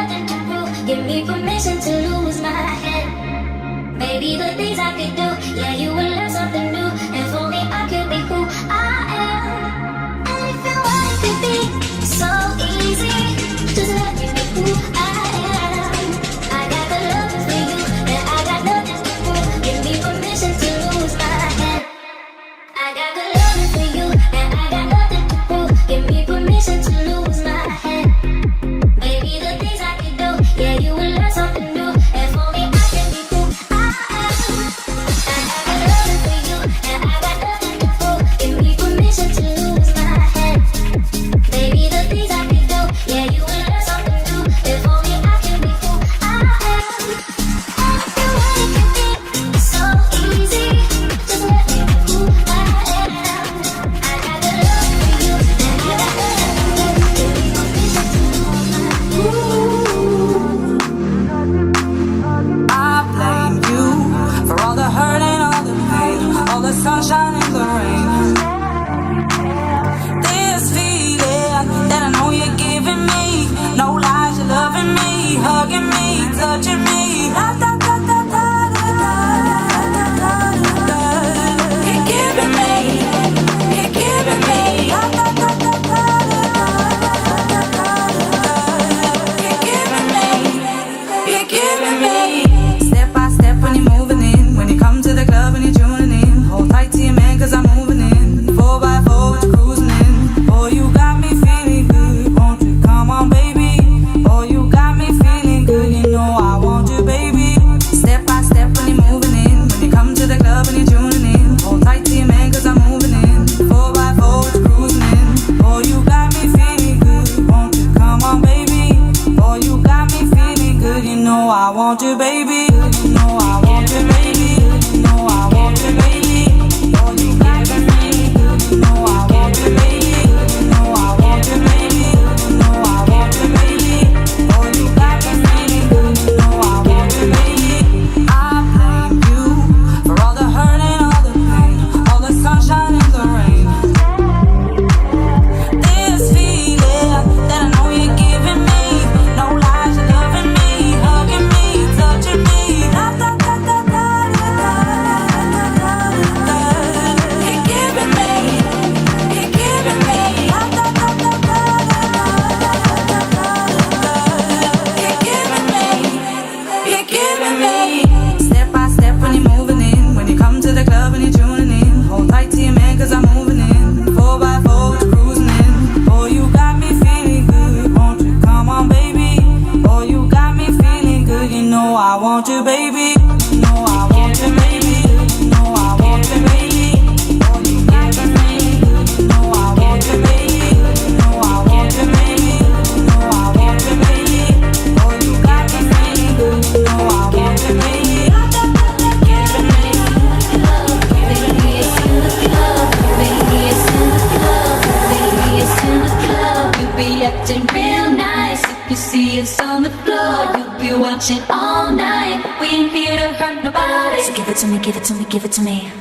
nothing to prove. Give me permission to lose my head. Maybe the things I could do, yeah, you will learn something new. If only I could be who I am. And if you want it could be so easy, just let me be who I am. I got the love for you, and I got nothing to prove. Give me permission to lose my head. I got the love for you, and I got nothing to prove. Give me permission to lose my head. Maybe the things I could do, yeah, you will learn something new. If only I could be who I am. I got the love for you, and I got nothing to prove. Give me permission to lose my head. Maybe the things I could do, yeah, you will learn something new. If only I could be who I am. And if you want it could be so easy, just let me be who I am. I got the love for you, and I got nothing to prove. Give me permission to lose my I blame you for all the hurt and all the pain, all the sunshine and the rain. This feeling that I know you're giving me, no lies, you're loving me, hugging me, touching me. Da, da, da, da, da, da, da, da, da, da. You're giving me, you're giving me. Da, da, da, da, da, da, da, da, da. You're giving me, you're giving me. Step by step when you're moving in, when you come to the club and you're tuning in. Hold tight to your man cause I'm moving in. 4x4 with you cruising in. Oh, you got me feeling good, won't you come on baby? Oh, you got me feeling good, you know I want you baby. Step by step when you're moving in, when you come to the club and you're tuning in. Hold tight to your man cause I'm moving in. 4x4 with you cruising in. Oh, you got me feeling good, won't you come on baby? Oh, you got me feeling good, you know I want you baby. You know I want you baby. You know I want you baby. Oh, you got me feeling good, you know I want you baby. You know I want you baby. You know I want you baby. Oh, you got me feeling good, you know I want you baby. I blame you for all the hurt and all the pain, all the sunshine and the rain. This feeling that I know you're giving me, no lies, you're loving me, hugging me, touching me. Da, da, da, da, da, da, da, da, da. You're giving me, you're giving me. Da, da, da, da, da, da, da, da. You're giving me, you're giving me. Step by step when you're moving in, when you come to the club and you're tuning in. Hold tight to your man cause I'm moving in. 4x4 with you cruising in. Oh, you got me feeling good, won't you come on baby? Oh, you got me feeling good, you know I want you baby. You know I want you baby. You know I want you baby. Oh, you got me feeling good, you know I want you baby. You know I want you baby. You know I want you baby. Oh, you got me feeling good, you know I want you baby. Giving me love, baby, it's in the club, baby, it's in the club, baby, it's in the club. You be acting real nice if you see us on the floor. You be watching all night. We ain't here to hurt nobody. So give it to me, give it to me, give it to me.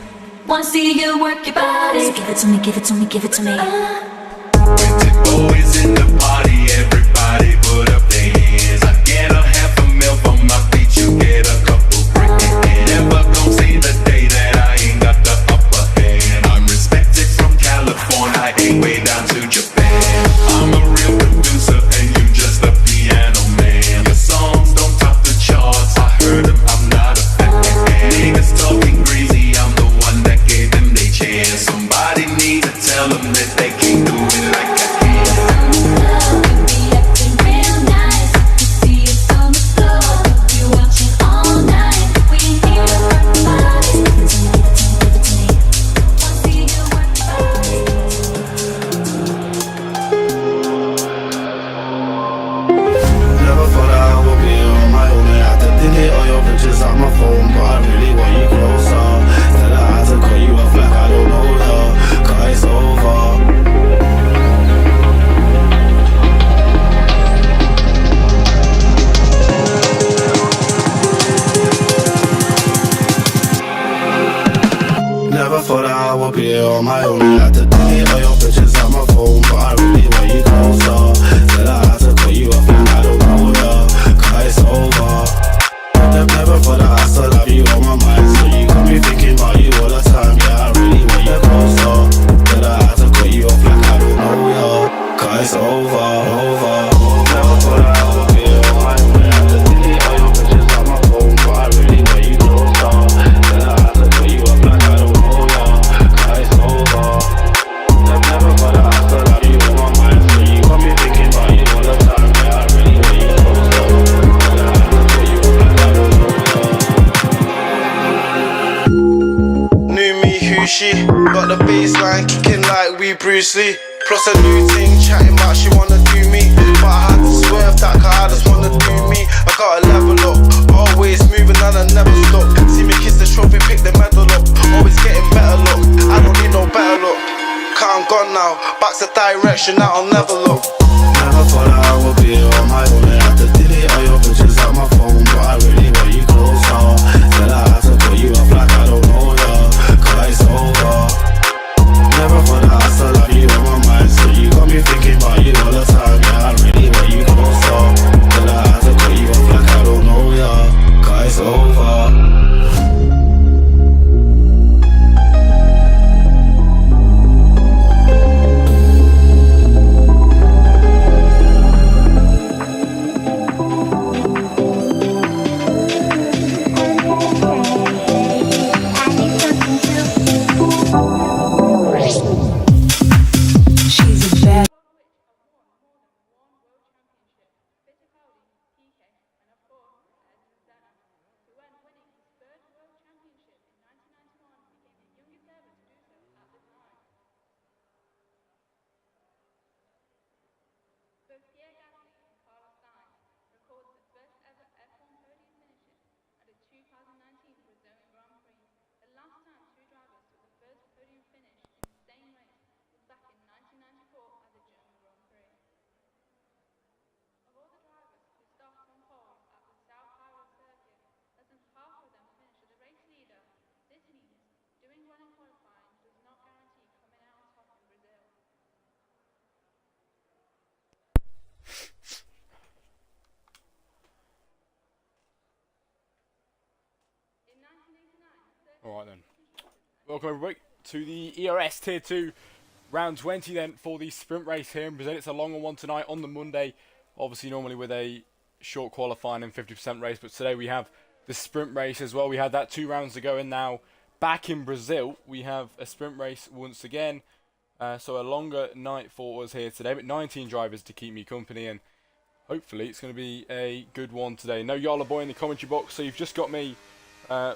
Wanna see you work your body. So give it to me, give it to me, give it to me. With the boys in the party, everybody put up their hands. I get a half a mil for my feet, you get a couple grand. Never gon' see the day that I ain't got the upper hand. I'm respected from California, I ain't way down to Japan. I'm a real producer and you just a piano man. Your songs don't top the charts, I heard them, I'm not a fan. Niggas talking greasy, I'm the one that gave them their chance. Somebody needs to tell them that they can't do it like I can. on my own. I had to delete all your pictures on my phone, but I really want you closer. Said I had to cut you off and I don't know ya. the baseline kicking like we Bruce Lee. Plus a new thing chatting about she wanna do me, but I had to swerve that 'cause I just wanna do me. I gotta level up, always moving and I never stop. See me kiss the trophy, pick the medal up, always getting better luck. I don't need no better luck, 'cause I'm gone now, back to direction that I'll never look. Never thought that I would be on my own. I had to delete all your pictures out my phone, but I really want you closer. Said I had to put you off like I don't know ya, 'cause it's over. Never thought that I still have you on my mind, so you got me thinking about you all the time. Yeah, I really want you closer. Said I had to put you off like I don't know ya, 'cause it's over. Alright then. Welcome everybody to the ERS Tier 2 Round 20 then for the sprint race here in Brazil. It's a longer one tonight on the Monday. Obviously normally with a short qualifying and 50% race, but today we have the sprint race as well. We had that 2 rounds ago, and now back in Brazil we have a sprint race once again. So a longer night for us here today, but 19 drivers to keep me company, and hopefully it's going to be a good one today. No Yala Boy in the commentary box, so you've just got me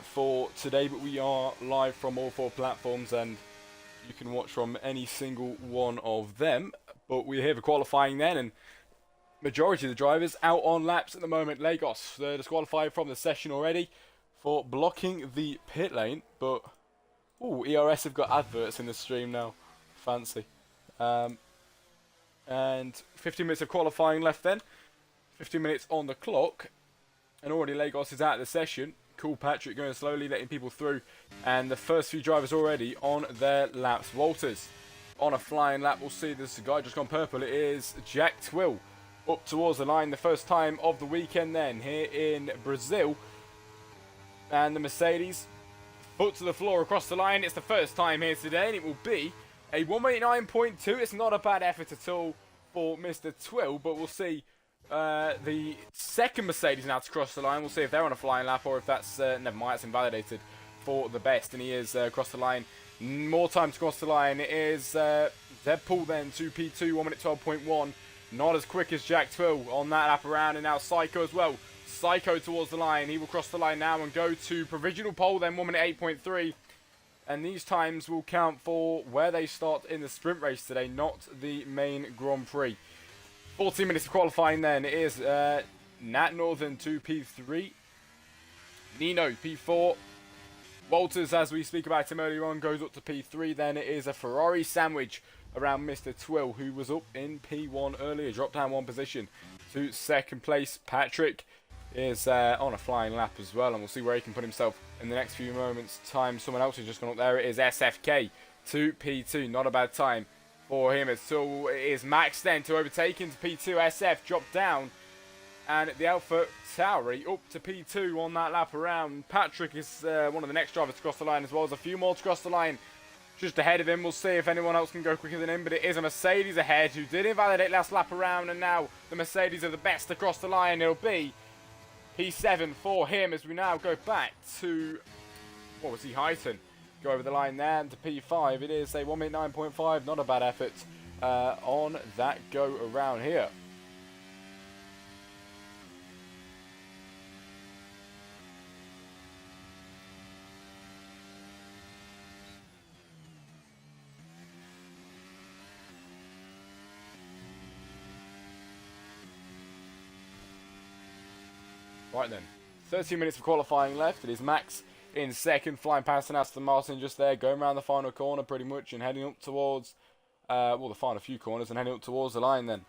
for today, but we are live from all 4 platforms and you can watch from any single one of them. But we're here for qualifying then, and majority of the drivers out on laps at the moment. Lagos, they're disqualified from the session already for blocking the pit lane, but ERS have got adverts in the stream now. Fancy. And 15 minutes of qualifying left then. 15 minutes on the clock, and already Lagos is out of the session. Cool Patrick going slowly, letting people through, and the first few drivers already on their laps. Walters on a flying lap. We'll see, this guy just gone purple. It is Jack Twill up towards the line, the first time of the weekend then here in Brazil. And the Mercedes, foot to the floor across the line. It's the first time here today, and it will be a 1:89.2. It's not a bad effort at all for Mr. Twill, but we'll see. The second Mercedes now to cross the line. We'll see if they're on a flying lap or if that's never mind, it's invalidated for the best, and he is across the line. More time to cross the line. It is Deadpool then to P2, 1:12.1. Not as quick as Jack Twill on that lap around, and now Psycho as well. Psycho towards the line. He will cross the line now and go to provisional pole then, 1:08.3. And these times will count for where they start in the sprint race today, not the main Grand Prix. 14 minutes of qualifying then. It is Nat Northern to P3. Nino P4. Walters, as we speak about him earlier on, goes up to P3. Then it is a Ferrari sandwich around Mr. Twill, who was up in P1 earlier. Dropped down 1 position to second place. Patrick is on a flying lap as well, and we'll see where he can put himself in the next few moments' time. Someone else has just gone up there. It is SFK to P2. Not a bad time for him. So it is Max then to overtake into P2. SF dropped down, and the Alpha Tauri up to P2 on that lap around. Patrick is one of the next drivers to cross the line, as well as a few more to cross the line just ahead of him. We'll see if anyone else can go quicker than him, but it is a Mercedes ahead who did invalidate last lap around, and now the Mercedes are the best across the line. It'll be P7 for him as we now go back to, what was he, Highton. Go over the line there, and to P5. It is a 1:09.5, not a bad effort on that go around here. Right then, 13 minutes of qualifying left. It is Max in second, flying past an Aston Martin just there, going around the final corner pretty much and heading up towards, well, the final few corners and heading up towards the line then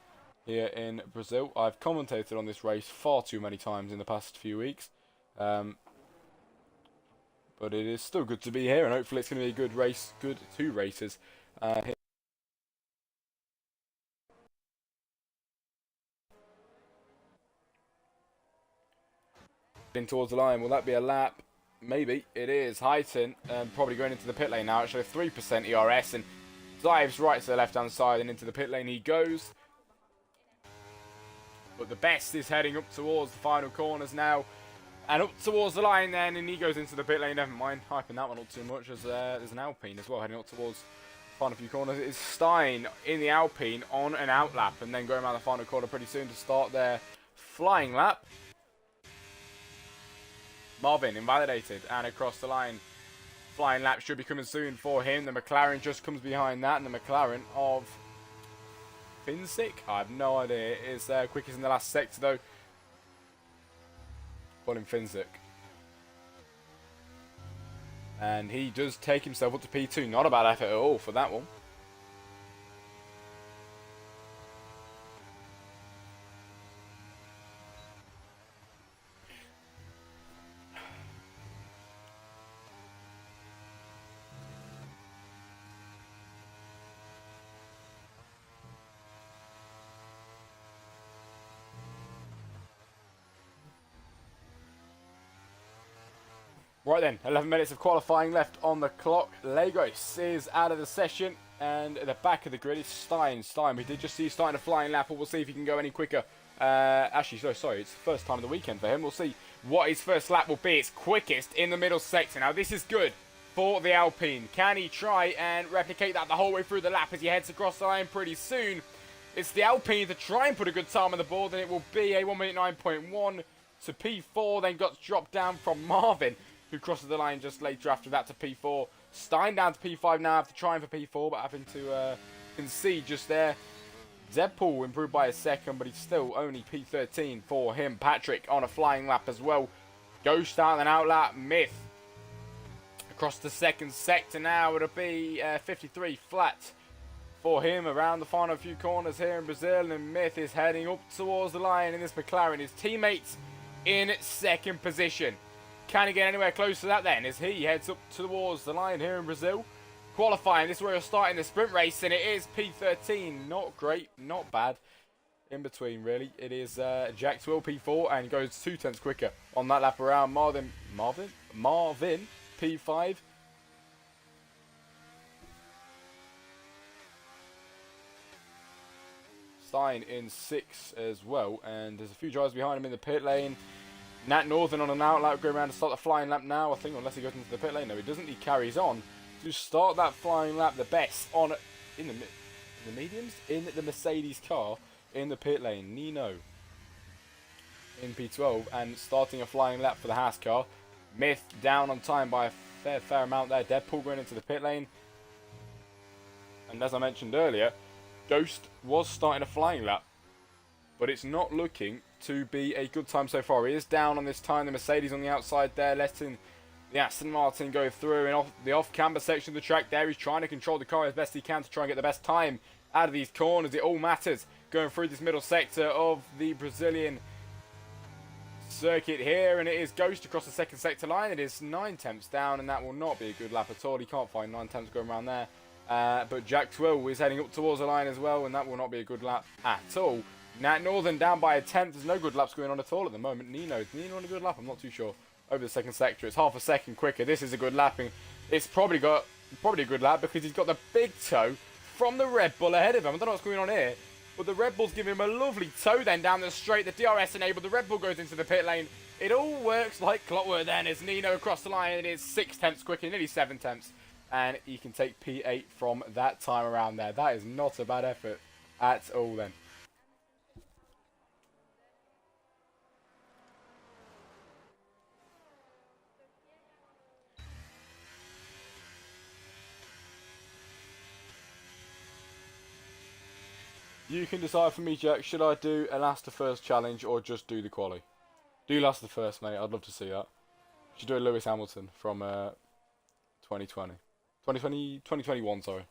here in Brazil. I've commentated on this race far too many times in the past few weeks, but it is still good to be here and hopefully it's going to be a good race, good two races here. In towards the line, will that be a lap? Maybe it is. Heighton probably going into the pit lane now. Actually, 3% ERS and dives right to the left hand side and into the pit lane he goes. But the best is heading up towards the final corners now and up towards the line then, and he goes into the pit lane. Never mind hyping that one up too much as there's an Alpine as well heading up towards the final few corners. It is Stein in the Alpine on an out lap and then going around the final corner pretty soon to start their flying lap. Marvin invalidated and across the line. Flying lap should be coming soon for him. The McLaren just comes behind that, and the McLaren of Finsick, I have no idea. It is quickest in the last sector though. Call him Finsick. And he does take himself up to P2. Not a bad effort at all for that one. Right then, 11 minutes of qualifying left on the clock. Lagos is out of the session, and at the back of the grid is Stein. Stein, we did just see starting a flying lap, but we'll see if he can go any quicker. Actually, sorry, it's the first time of the weekend for him. We'll see what his first lap will be. It's quickest in the middle sector. Now, this is good for the Alpine. Can he try and replicate that the whole way through the lap as he heads across the line pretty soon? It's the Alpine to try and put a good time on the board, and it will be a 1 minute 9.1 to P4, then got dropped down from Marvin, who crosses the line just later after that to P4. Stein down to P5 now after trying for P4, but having to concede just there. Zebpool improved by a second, but he's still only P13 for him. Patrick on a flying lap as well. Ghost out and out lap. Myth across the second sector now. It'll be 53 flat for him around the final few corners here in Brazil. And Myth is heading up towards the line in this McLaren. His teammates in second position. Can he get anywhere close to that then as he heads up towards the line here in Brazil? Qualifying, this is where he'll start in the sprint race, and it is P13. Not great, not bad. In between, really. It is Jack Twill P4 and goes 2 tenths quicker on that lap around. Marvin P5. Stein in 6 as well, and there's a few drivers behind him in the pit lane. Nat Northern on an out lap going around to start the flying lap now, I think, unless he goes into the pit lane. No, he doesn't. He carries on to start that flying lap. The best on in the mediums in the Mercedes car in the pit lane. Nino in P12 and starting a flying lap for the Haas car. Myth down on time by a fair amount there. Deadpool going into the pit lane. And as I mentioned earlier, Ghost was starting a flying lap, but it's not looking to be a good time so far. He is down on this time. The Mercedes on the outside there, letting the Aston Martin go through. And off the off-camber section of the track there, he's trying to control the car as best he can to try and get the best time out of these corners. It all matters going through this middle sector of the Brazilian circuit here. And it is Ghost across the second sector line. It is 9 tenths down, and that will not be a good lap at all. He can't find 9 tenths going around there. But Jack Twill is heading up towards the line as well, and that will not be a good lap at all. Nat Northern down by a tenth. There's no good laps going on at all at the moment. Nino on a good lap? I'm not too sure. Over the second sector, it's half a second quicker. This is a good lapping. It's probably a good lap because he's got the big toe from the Red Bull ahead of him. I don't know what's going on here, but the Red Bull's giving him a lovely toe then down the straight. The DRS enabled. The Red Bull goes into the pit lane. It all works like clockwork then as Nino across the line. It is 6 tenths quicker, nearly 7 tenths, and he can take P8 from that time around there. That is not a bad effort at all then. You can decide for me, Jack. Should I do a last to first challenge or just do the quali? Do last the first, mate. I'd love to see that. Should do a Lewis Hamilton from 2020. 2021, sorry.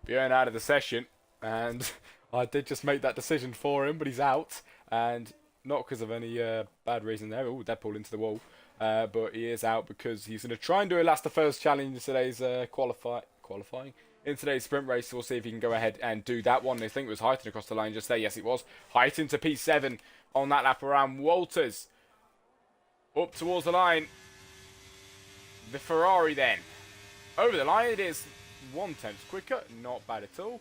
Bjorn out of the session, and I did just make that decision for him, but he's out, and not because of any bad reason there. Oh, Deadpool into the wall, but he is out because he's going to try and do a last the first challenge in today's qualifying in today's sprint race. We'll see if he can go ahead and do that one. I think it was Heighton across the line just there. Yes, it was Heighton to P7 on that lap around Walters up towards the line. The Ferrari then over the line. It is 1/10 quicker, not bad at all.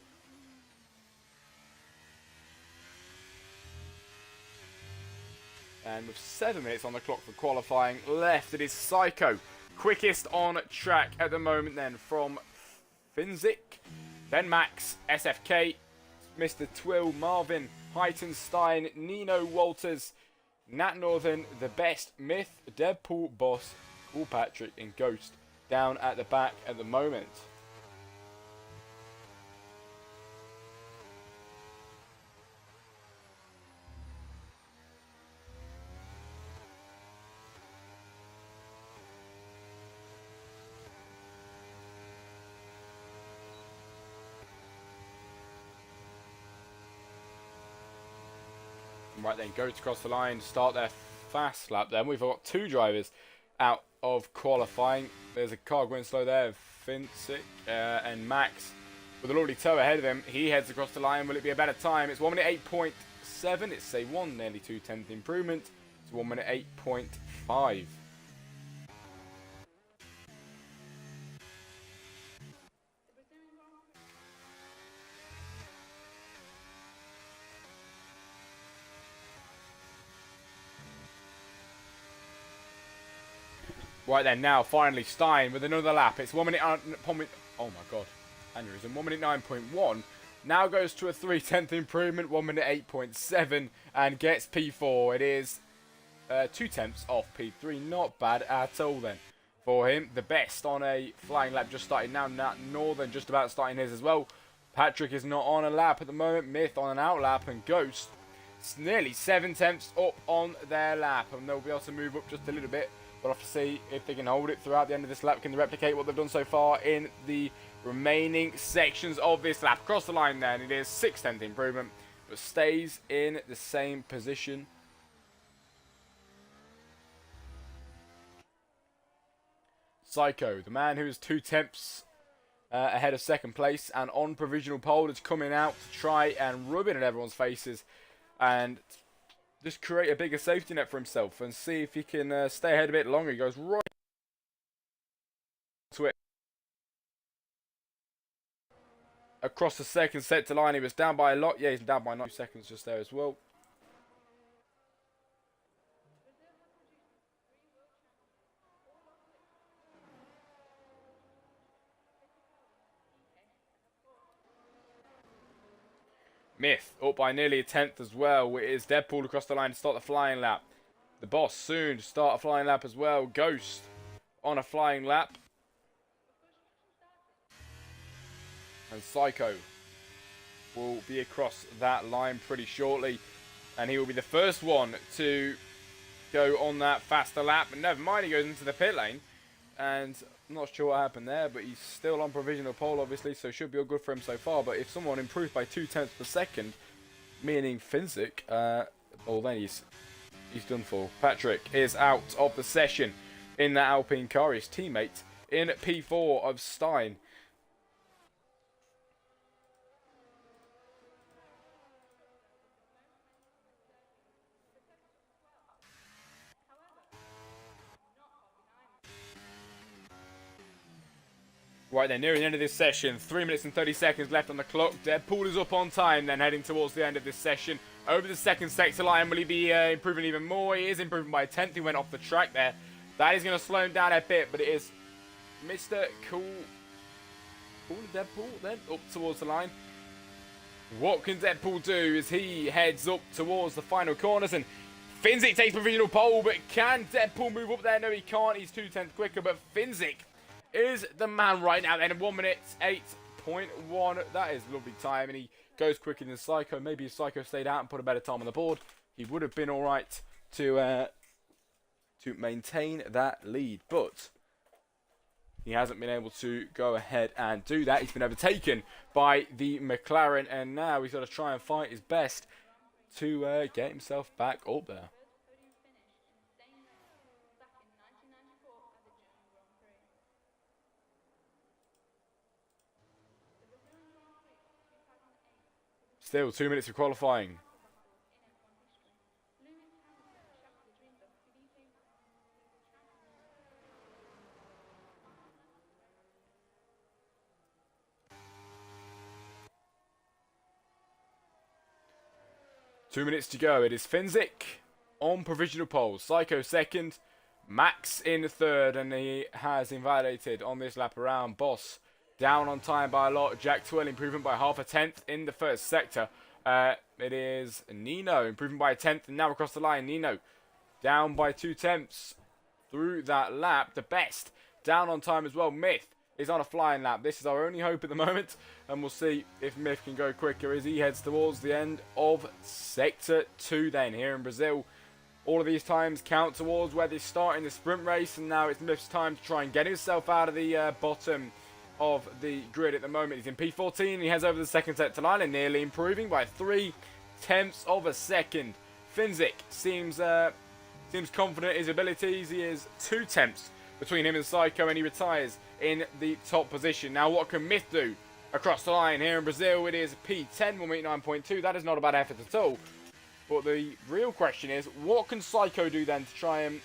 And with 7 minutes on the clock for qualifying left, it is Psycho, quickest on track at the moment then from Finzik, then Max, SFK, Mr. Twill, Marvin, Heitenstein, Nino Walters, Nat Northern, The Best, Myth, Deadpool, Boss, Paul Patrick and Ghost down at the back at the moment. Right then, go to cross the line, start their fast lap then. We've got 2 drivers out of qualifying. There's a car going slow there, Finsick and Max. With a lovely toe ahead of him, he heads across the line. Will it be a better time? It's 1 minute 8.7. It's a 1, nearly 2/10 improvement. It's 1 minute 8.5. Right then, now finally Stein with another lap. It's 1 minute. Oh my god, aneurysm. 1 minute 9.1. Now goes to a 3/10 improvement. 1 minute 8.7 and gets P4. It is 2/10 off P3. Not bad at all then for him. The Best on a flying lap just started now. Nat Northern just about starting his as well. Patrick is not on a lap at the moment. Myth on an out lap and Ghost. It's nearly 7/10 up on their lap, and they'll be able to move up just a little bit. We'll have to see if they can hold it throughout the end of this lap. Can they replicate what they've done so far in the remaining sections of this lap? Across the line then, it is 6/10 improvement, but stays in the same position. Psycho, the man who is 2/10 ahead of second place and on provisional pole, is coming out to try and rub it in everyone's faces and just create a bigger safety net for himself and see if he can stay ahead a bit longer. He goes right to it. Across the second sector line, he was down by a lot. Yeah, he's down by 9 seconds just there as well. Myth up by nearly a 10th as well. It is Deadpool across the line to start the flying lap. The Boss soon to start a flying lap as well. Ghost on a flying lap. And Psycho will be across that line pretty shortly. And he will be the first one to go on that faster lap. But never mind, he goes into the pit lane. And I'm not sure what happened there, but he's still on provisional pole, obviously, so should be all good for him so far. But if someone improves by 2/10 per second, meaning Finzik, well, then he's done for. Patrick is out of the session in that Alpine car. His teammate in P4 of Stein. Right then, nearing the end of this session, 3 minutes and 30 seconds left on the clock. Deadpool is up on time, then heading towards the end of this session. Over the second sector line, will he be improving even more? He is improving by a 10th. He went off the track there. That is going to slow him down a bit, but it is Mr. Cool Deadpool then up towards the line. What can Deadpool do as he heads up towards the final corners, and Finzik takes provisional pole, but can Deadpool move up there? No, he can't. He's 2/10 quicker, but Finzik is the man right now then. 1 minute 8.1. That is lovely time, and he goes quicker than Psycho. Maybe if Psycho stayed out and put a better time on the board, he would have been all right to maintain that lead, but he hasn't been able to go ahead and do that. He's been overtaken by the McLaren, and now he's got to try and fight his best to get himself back up there. Still 2 minutes of qualifying. Two minutes to go. It is Finzik on provisional pole. Psycho second. Max in third. And he has invalidated on this lap around. Boss down on time by a lot. Jack Twill improvement by 1/2 tenth in the first sector. It is Nino improving by 1/10. And now across the line. Nino down by 2/10 through that lap. The best down on time as well. Myth is on a flying lap. This is our only hope at the moment, and we'll see if Myth can go quicker as he heads towards the end of Sector 2 then here in Brazil. All of these times count towards where they start in the sprint race, and now it's Myth's time to try and get himself out of the bottom of the grid at the moment. He's in P14, he heads over the second sector line and nearly improving by 0.3 of a second. Finzik seems confident in his abilities. He is 2/10 between him and Psycho, and he retires in the top position. Now, what can Myth do across the line here in Brazil? It is P10, 1:9.2. That is not a bad effort at all. But the real question is, what can Psycho do then to try and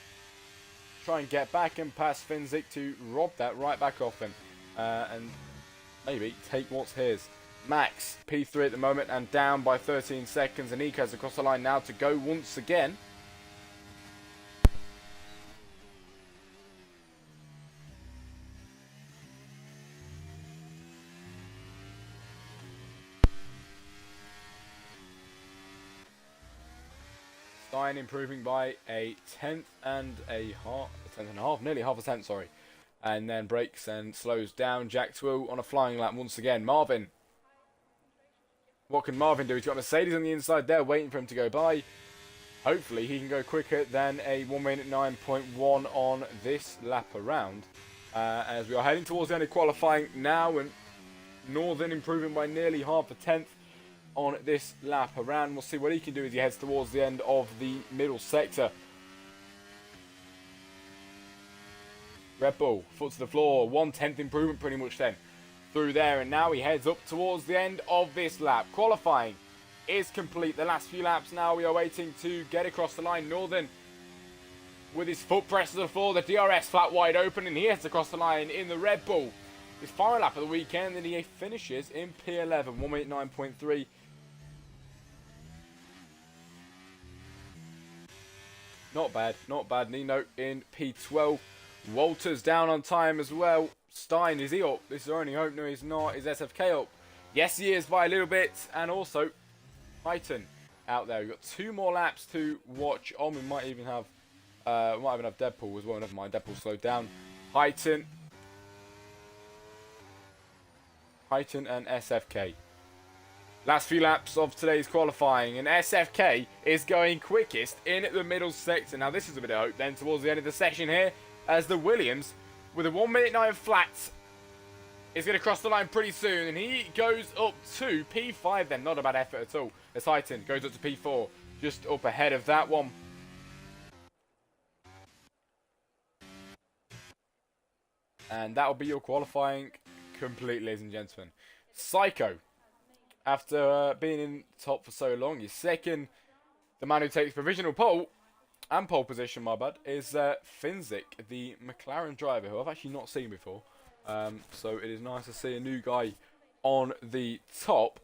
get back and pass Finzik to rob that right back off him and maybe take what's his? Max, P3 at the moment and down by 13 seconds, and Ika's across the line now to go once again. Stein improving by a tenth and a half, nearly 1/2 tenth, sorry. And then brakes and slows down. Jack Twill on a flying lap once again. Marvin. What can Marvin do? He's got Mercedes on the inside there waiting for him to go by. Hopefully he can go quicker than a 1:9.1 on this lap around. As we are heading towards the end of qualifying now, and Northern improving by nearly 1/2 tenth on this lap around. We'll see what he can do as he heads towards the end of the middle sector. Red Bull, foot to the floor, 1/10 improvement pretty much then through there, and now he heads up towards the end of this lap. Qualifying is complete. The last few laps now we are waiting to get across the line. Northern with his foot pressed to the floor, the DRS flat wide open, and he heads across the line in the Red Bull. His final lap of the weekend, and he finishes in P11, 1:9.3. Not bad, not bad. Nino in P12. Walters down on time as well. Stein, is he up? This is our only hope. No, he's not. Is SFK up? Yes, he is by a little bit. And also, Titan out there. We've got 2 more laps to watch on. We might even have Deadpool as well. Never mind, Deadpool slowed down. Titan and SFK. Last few laps of today's qualifying, and SFK is going quickest in the middle sector. Now this is a bit of hope then towards the end of the session here, as the Williams with a 1:9 flat is going to cross the line pretty soon, and he goes up to P5 then. Not a bad effort at all. The Titan goes up to P4, just up ahead of that one. And that will be your qualifying complete, ladies and gentlemen. Psycho, after being in top for so long, is second. The man who takes provisional pole position, my bad, is Finzik, the McLaren driver, who I've actually not seen before. So it is nice to see a new guy on the top.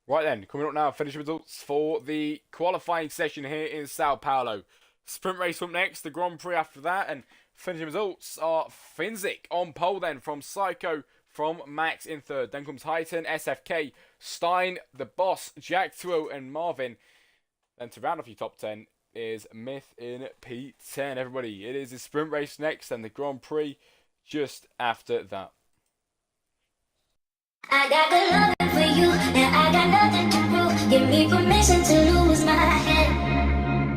Right then, coming up now, finishing results for the qualifying session here in Sao Paulo. Sprint race up next, the Grand Prix after that, and finishing results are Finzik on pole then from Psycho, from Max in third. Then comes Highton, SFK, Stein, the Boss, Jack Tuo and Marvin. Then to round off your top 10 is Myth in P10. Everybody, it is the sprint race next and the Grand Prix just after that. I got the love for you, and I got nothing to prove. Give me permission to lose my head.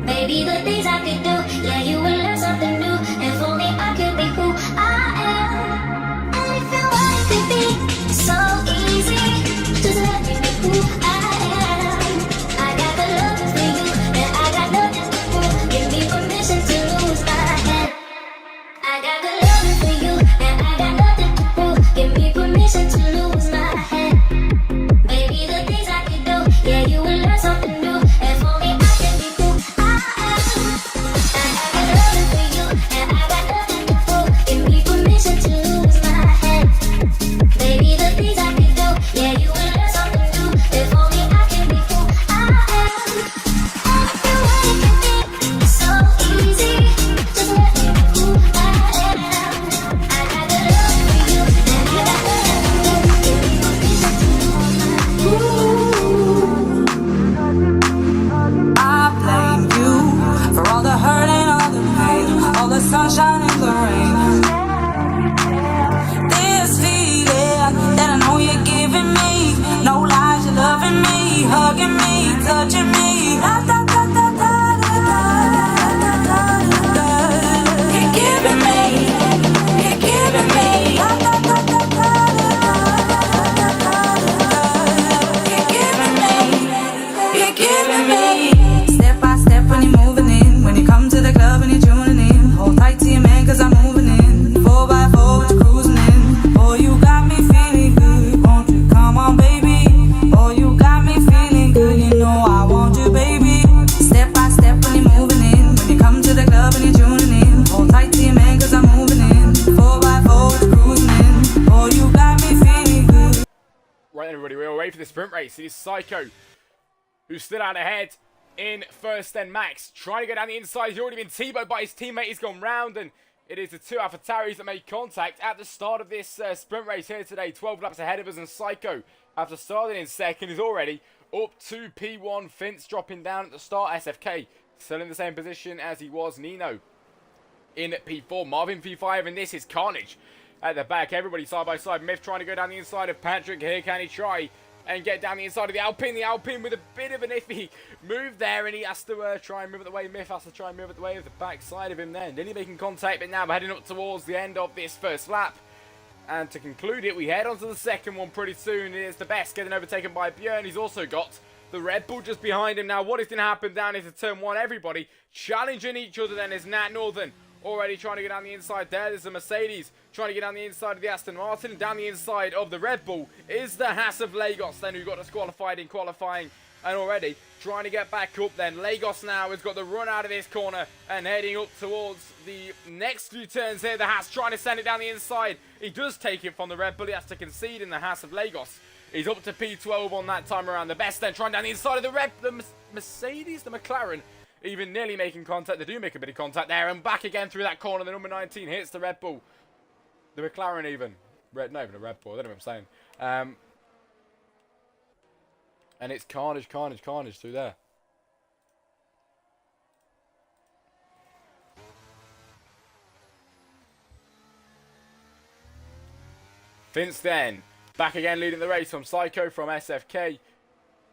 Maybe the things I could do, yeah, you will learn something new. If only I could be who I am. And if it were, it could be so easy. Just let me be who I am. I got the love for you, and I got nothing to prove. Give me permission to lose my head. I got the love for you, and I got nothing to prove. Give me permission to lose my head. Maybe the things I could do, yeah, you will learn something new. If only I could be who I am. I got love for you, and I got nothing to prove. Give me permission to lose my head. Maybe the things I could do, yeah, you will learn something new. If only I could be who I am. And if you want it could be so easy. Just let me be who I am. I got the love for you, and I got nothing to prove. Give me permission to lose my head. I blame you for all the hurt and all the pain, all the sunshine and the rain. This feeling that I know you're giving me, no lies, you're loving me, hugging me, touching me. Da, da, da, da, da, da, da, da, da. You're giving me, you're giving me. Da, da, da, da, da, da, da, da. You're giving me, you're giving me. Step by step when you're moving in, when you come to the club and you're tuning in. Hold tight to your man 'cause I'm moving in. 4x4 with you cruising in. Oh, you got me feeling good. Won't you come on, baby? Oh, you got me feeling good. You know I want you, baby. Step by step when you're moving in, when you come to the club and you're tuning in. Hold tight to your man 'cause I'm moving in. 4x4 with you cruising in. Oh, you got me feeling good. Right then, everybody, we're all ready for the sprint race. It is Psycho who's still out ahead in first, then Max trying to go down the inside. He's already been T-bowed by his teammate. He's gone round, and it is the two AlphaTauris that made contact at the start of this sprint race here today. 12 laps ahead of us, and Psycho, after starting in second, is already up to P1. Finch dropping down at the start. SFK still in the same position as he was. Nino in P4. Marvin P5, and this is Carnage at the back. Everybody side by side. Myth trying to go down the inside of Patrick here. Can he try and get down the inside of the Alpine? The Alpine with a bit of an iffy move there, and he has to try and move it the way. Myth has to try and move it the way of the back side of him then. Nearly making contact, but now we're heading up towards the end of this first lap. And to conclude it, we head on to the second one pretty soon. It is the best getting overtaken by Björn. He's also got the Red Bull just behind him. Now, what is going to happen down into turn one? Everybody challenging each other then is Nat Northern already trying to get down the inside there. There's the Mercedes trying to get down the inside of the Aston Martin. Down the inside of the Red Bull is the Haas of Lagos then, who got disqualified in qualifying and already trying to get back up then. Lagos now has got the run out of this corner and heading up towards the next few turns here. The Haas trying to send it down the inside. He does take it from the Red Bull. He has to concede in the Haas of Lagos. He's up to P12 on that time around. The best then trying down the inside of the Mercedes, the McLaren. Even nearly making contact. They do make a bit of contact there. And back again through that corner. The number 19 hits the Red Bull. The McLaren even. Not even a Red Bull. I don't know what I'm saying. And it's carnage through there. Vince then. Back again leading the race from Psycho from SFK.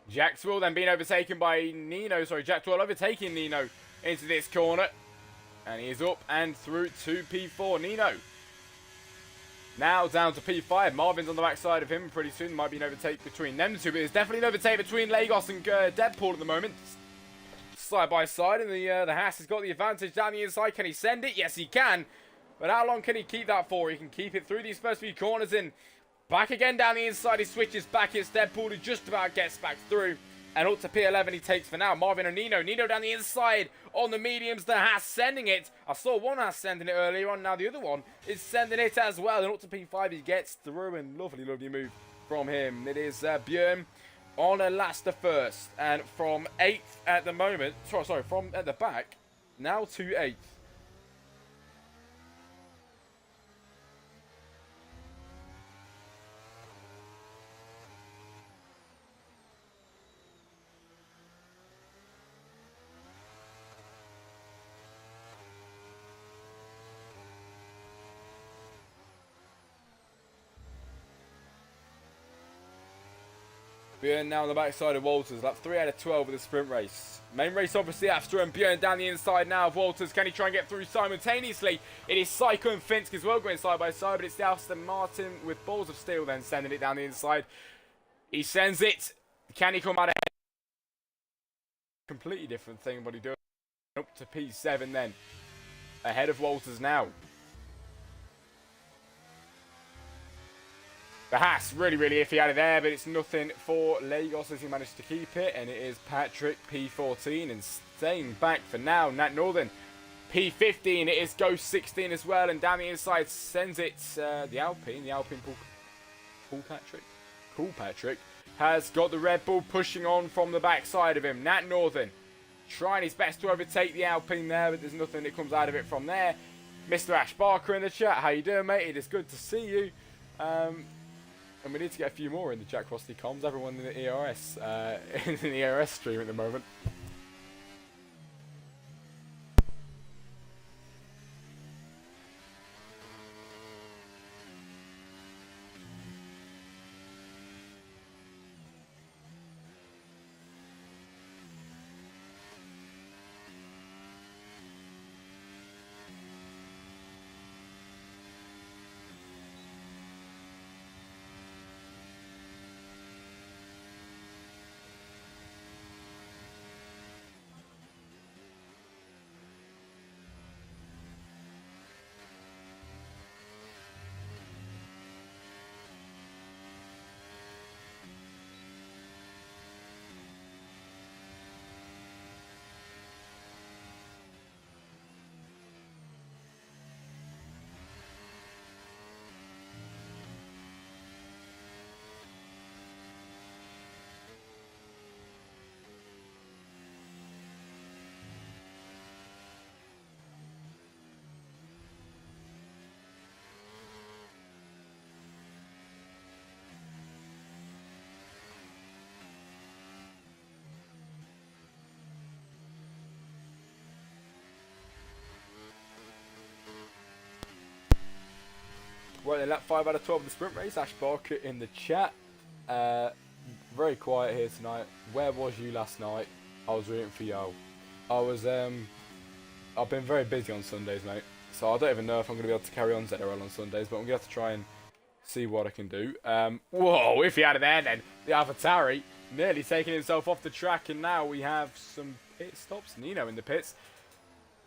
Jaxwell then being overtaken by Nino. Sorry, Jaxwell overtaking Nino into this corner. And he is up and through to P4. Nino now down to P5. Marvin's on the back side of him. Pretty soon might be an overtake between them two. But there's definitely an overtake between Lagos and Deadpool at the moment. Side by side. And the Haas has got the advantage down the inside. Can he send it? Yes, he can. But how long can he keep that for? He can keep it through these first few corners in. Back again down the inside, he switches back, it's Deadpool who just about gets back through. And up to P11 he takes for now. Marvin and Nino. Nino down the inside on the mediums. The Haas sending it. I saw one Haas sending it earlier on. Now the other one is sending it as well. And up to P5 he gets through. And lovely move from him. It is Björn on a Leicester first, and from 8th at the moment, sorry, from at the back, now to 8th. Björn now on the backside of Walters, lap 3 out of 12 of the sprint race. Main race obviously after, and Björn down the inside now of Walters. Can he try and get through simultaneously? It is Psycho and Finsk as well going side by side, but it's the Aston Martin with balls of steel then sending it down the inside. He sends it. Can he come out ahead? Completely different thing what he does. Up to P7 then. Ahead of Walters now. The Haas really iffy out of there, but it's nothing for Lagos as he managed to keep it, and it is Patrick P14 and staying back for now. Nat Northern P15, it is Ghost 16 as well, and down the inside sends it the Alpine Paul Patrick has got the Red Bull pushing on from the backside of him. Nat Northern trying his best to overtake the Alpine there, but there's nothing that comes out of it from there. Mr. Ash Barker in the chat, how you doing, mate? It is good to see you. And we need to get a few more in the chat across the comms. Everyone in the ERS, in the ERS stream at the moment. Right then, lap 5 out of 12 of the sprint race. Ash Barker in the chat. Very quiet here tonight. Where was you last night? I was rooting for Yo. I've been very busy on Sundays, mate. So I don't even know if I'm going to be able to carry on ZRL on Sundays, but I'm going to have to try and see what I can do. Whoa, if he had it there then. The AlphaTauri nearly taking himself off the track, and now we have some pit stops. Nino in the pits.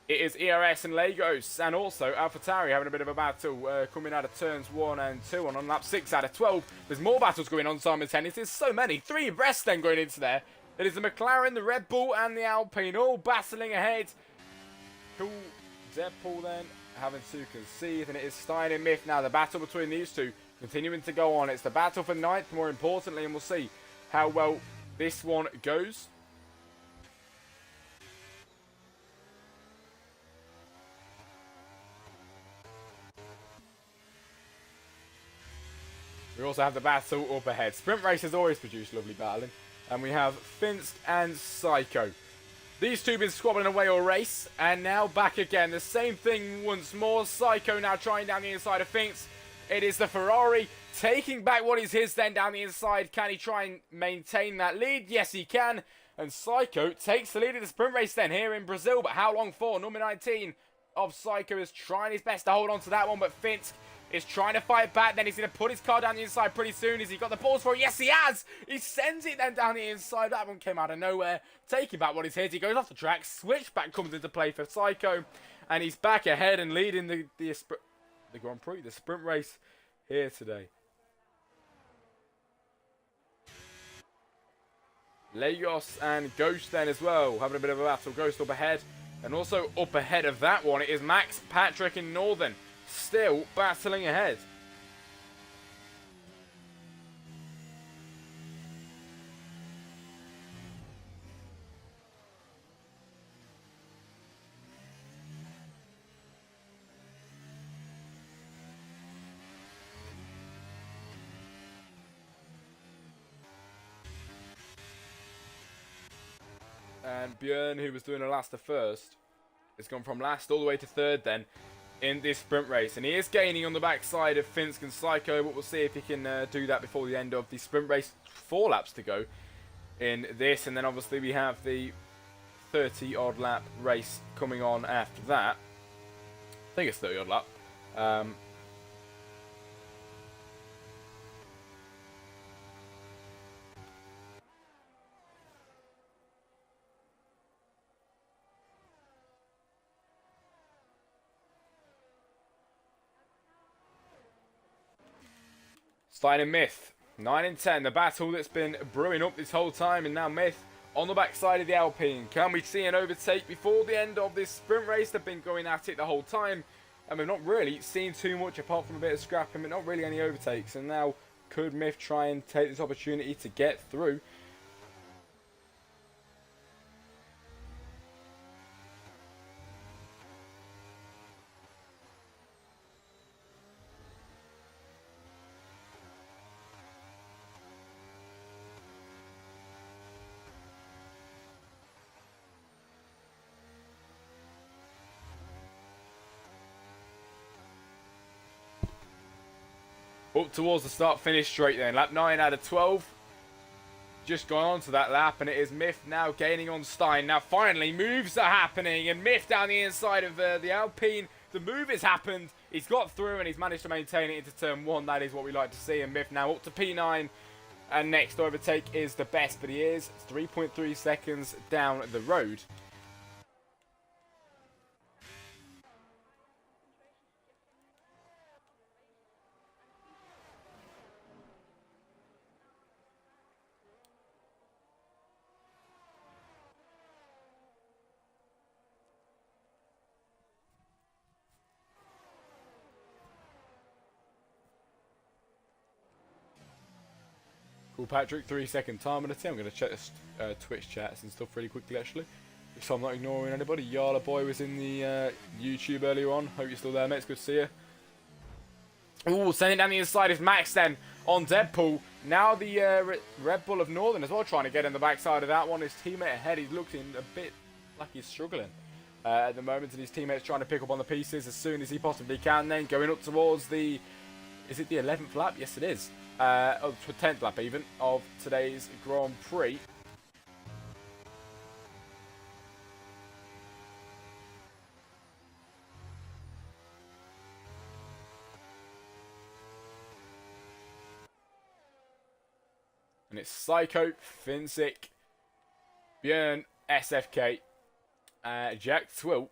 It is ERS and Lagos, and also AlphaTauri having a bit of a battle coming out of turns 1 and 2 on lap 6 out of 12. There's more battles going on simultaneously. There's so many. 3 abreast then going into there. It is the McLaren, the Red Bull, and the Alpine all battling ahead. Cool. Deadpool then having to concede, and it is Stein and Myth now. The battle between these two continuing to go on. It's the battle for 9th, more importantly, and we'll see how well this one goes. We also have the battle up ahead. Sprint race has always produced lovely battling. And we have Finsk and Psycho. These two been squabbling away all race. And now back again. The same thing once more. Psycho now trying down the inside of Finsk. It is the Ferrari taking back what is his then down the inside. Can he try and maintain that lead? Yes, he can. And Psycho takes the lead of the sprint race then here in Brazil. But how long for? Number 19 of Psycho is trying his best to hold on to that one. But Finsk is trying to fight back. Then he's going to put his car down the inside pretty soon. Has he got the balls for it? Yes, he has. He sends it then down the inside. That one came out of nowhere. Taking back what is his. He goes off the track. Switchback comes into play for Psycho. And he's back ahead and leading the Grand Prix, the sprint race here today. Lagos and Ghost then as well. Having a bit of a battle. Ghost up ahead. And also up ahead of that one, it is Max, Patrick and Northern. Still battling ahead. And Björn, who was doing a last to first, has gone from last all the way to third then in this sprint race. And he is gaining on the backside of Finsk and Psycho, but we'll see if he can do that before the end of the sprint race. 4 laps to go in this, and then obviously we have the 30 odd lap race coming on after that. I think it's 30 odd lap. Stein and Myth, 9 and 10, the battle that's been brewing up this whole time, and now Myth on the backside of the Alpine. Can we see an overtake before the end of this sprint race? They've been going at it the whole time, and we've not really seen too much apart from a bit of scrapping, but not really any overtakes. And now, could Myth try and take this opportunity to get through? Up towards the start-finish straight then. Lap 9 out of 12. Just gone on to that lap, and it is Myth now gaining on Stein. Now finally, moves are happening, and Myth down the inside of the Alpine. The move has happened. He's got through, and he's managed to maintain it into turn 1. That is what we like to see. And Myth now up to P9. And next overtake is the best, but he is 3.3 seconds down the road. Cool, Patrick, 3-second time and a 10. I'm going to check the Twitch chats and stuff really quickly, actually. So I'm not ignoring anybody. Yala Boy was in the YouTube earlier on. Hope you're still there, mate. It's good to see you. Ooh, sending down the inside is Max then on Deadpool. Now the Red Bull of Northern as well, trying to get in the backside of that one. His teammate ahead, he's looking a bit like he's struggling at the moment. And his teammate's trying to pick up on the pieces as soon as he possibly can. Then going up towards the... Is it the 11th lap? Yes, it is. Of the 10th lap even of today's Grand Prix. And it's Psycho, Finzik, Björn, SFK, Jack Twill,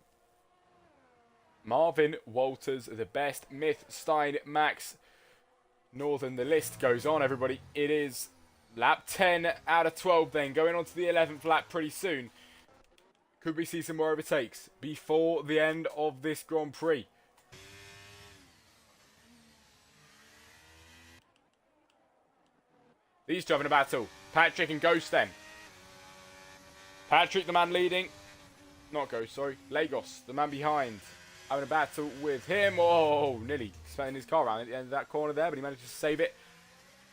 Marvin, Walters, the best, Myth, Stein, Max, Northern. The list goes on, everybody. It is lap 10 out of 12 then, going on to the 11th lap pretty soon. Could we see some more overtakes before the end of this Grand Prix? These two having a battle. Patrick and Ghost then. Patrick, the man leading. Not Ghost, sorry. Lagos, the man behind. Having a battle with him. Oh, nearly spinning his car around at the end of that corner there, but he managed to save it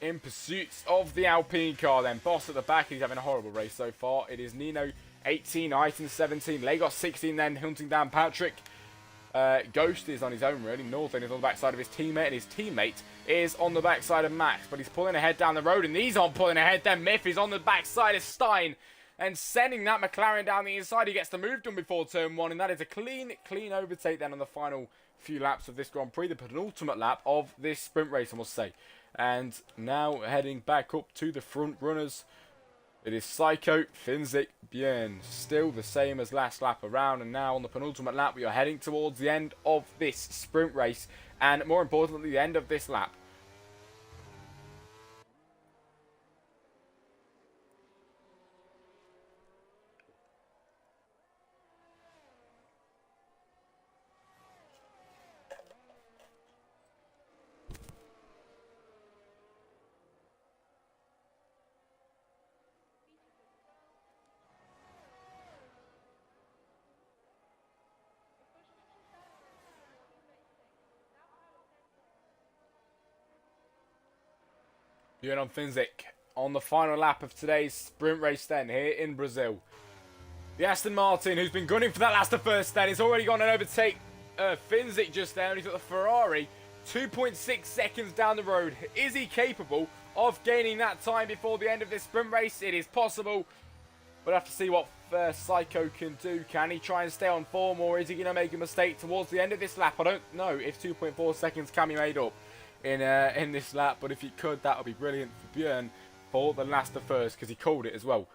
in pursuit of the Alpine car then. Boss at the back, he's having a horrible race so far. It is Nino 18, Iton 17, Lagos 16 then, hunting down Patrick. Ghost is on his own really. Northern is on the backside of his teammate, and his teammate is on the backside of Max, but he's pulling ahead down the road, and these aren't pulling ahead then. Myth is on the backside of Stein, and sending that McLaren down the inside. He gets the move done before turn 1, and that is a clean overtake then on the final few laps of this Grand Prix, the penultimate lap of this sprint race, I must say. And now heading back up to the front runners, it is Psycho, Finzik, Björn. Still the same as last lap around, and now on the penultimate lap we are heading towards the end of this sprint race, and more importantly the end of this lap. Björn on Finzik on the final lap of today's sprint race then here in Brazil. The Aston Martin, who's been gunning for that last of first then, is already gone and overtake Finzik just there, and he's got the Ferrari 2.6 seconds down the road. Is he capable of gaining that time before the end of this sprint race? It is possible. We'll have to see what Psycho can do. Can he try and stay on form, or is he going to make a mistake towards the end of this lap? I don't know if 2.4 seconds can be made up in this lap, but if he could, that would be brilliant for Björn for the last of first, because he called it as well.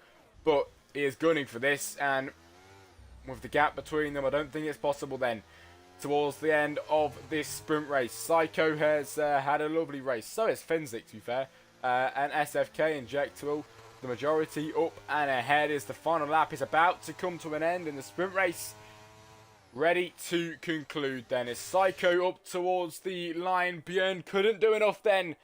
But he is gunning for this, and with the gap between them, I don't think it's possible then towards the end of this sprint race. Psycho has had a lovely race. So has Finzik, to be fair. And SFK and Jack Twill, the majority up and ahead as the final lap is about to come to an end in the sprint race. Ready to conclude then. Is Psycho up towards the line? Björn couldn't do enough then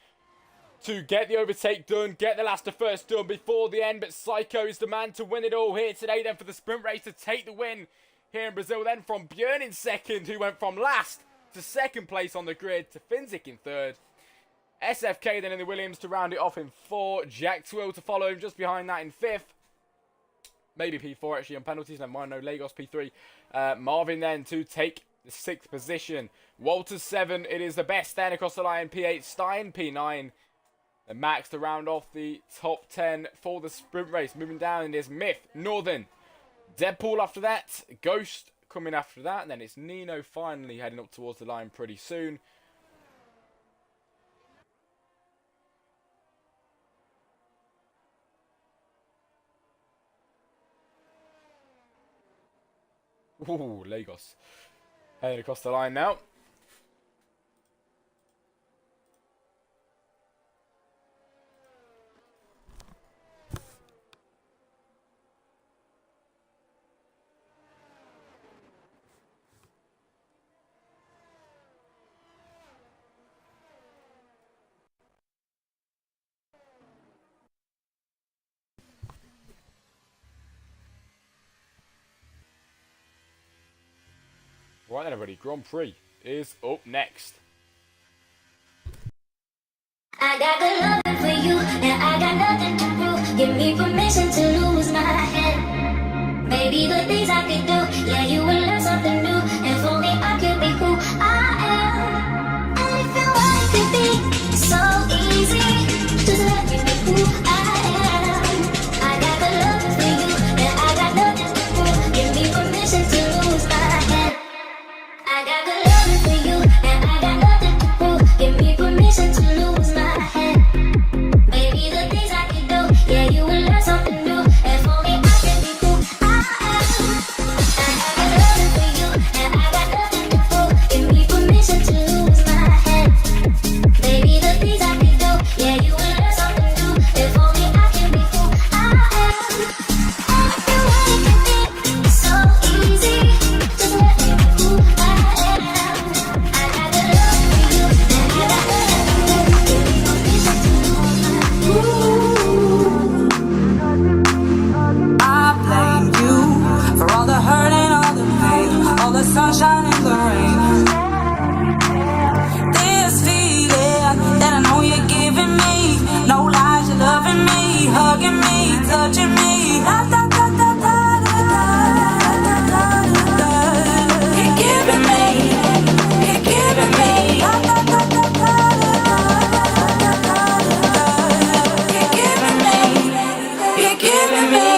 to get the overtake done, get the last of first done before the end, but Psycho is the man to win it all here today then for the sprint race to take the win here in Brazil then from Björn in second, who went from last to second place on the grid, to Finzik in third. SFK then in the Williams to round it off in fourth. Jack Twill to follow him just behind that in fifth. Maybe P4 actually on penalties, never mind, no, Lagos P3. Marvin then to take the sixth position. Walters 7, it is the best then across the line. P8 Stein, P9. And Max to round off the top 10 for the sprint race. Moving down, it is Myth, Northern, Deadpool after that, Ghost coming after that, and then it's Nino finally heading up towards the line pretty soon. Ooh, Lagos heading across the line now. Right then, everybody, Grand Prix is up next. I got good loving for you, and I got nothing to prove. Give me permission to lose my head. Maybe the things I could do, yeah, you will learn something new. If only I could be who I am. And if you want it could be so easy, just let me be who I am. I got good loving for you, and I got nothing to prove. Give me permission to lose my head. I got good loving for you, and I got nothing to prove. Give me permission to lose my head. Maybe the things I could do, yeah, you will learn something new. If only I could be who I am. I got good loving for you, and I got nothing to prove. Give me permission to lose my head. Maybe the things I could do, yeah, you will learn something new. If only I could be who I am. And if you want it could be so easy, just let me be who I am. I got good love for you, and I got nothing to prove. Give me permission to lose my I blame you for all the hurt and all the pain, all the sunshine and the rain. This feeling that I know you're giving me, no lies, you're loving me, hugging me, touching me. Da, da, da, da, da, da, da, da, da, da. You're giving me, you're giving me. Da, da, da, da, da, da, da, da, da. You're giving me, you're giving me.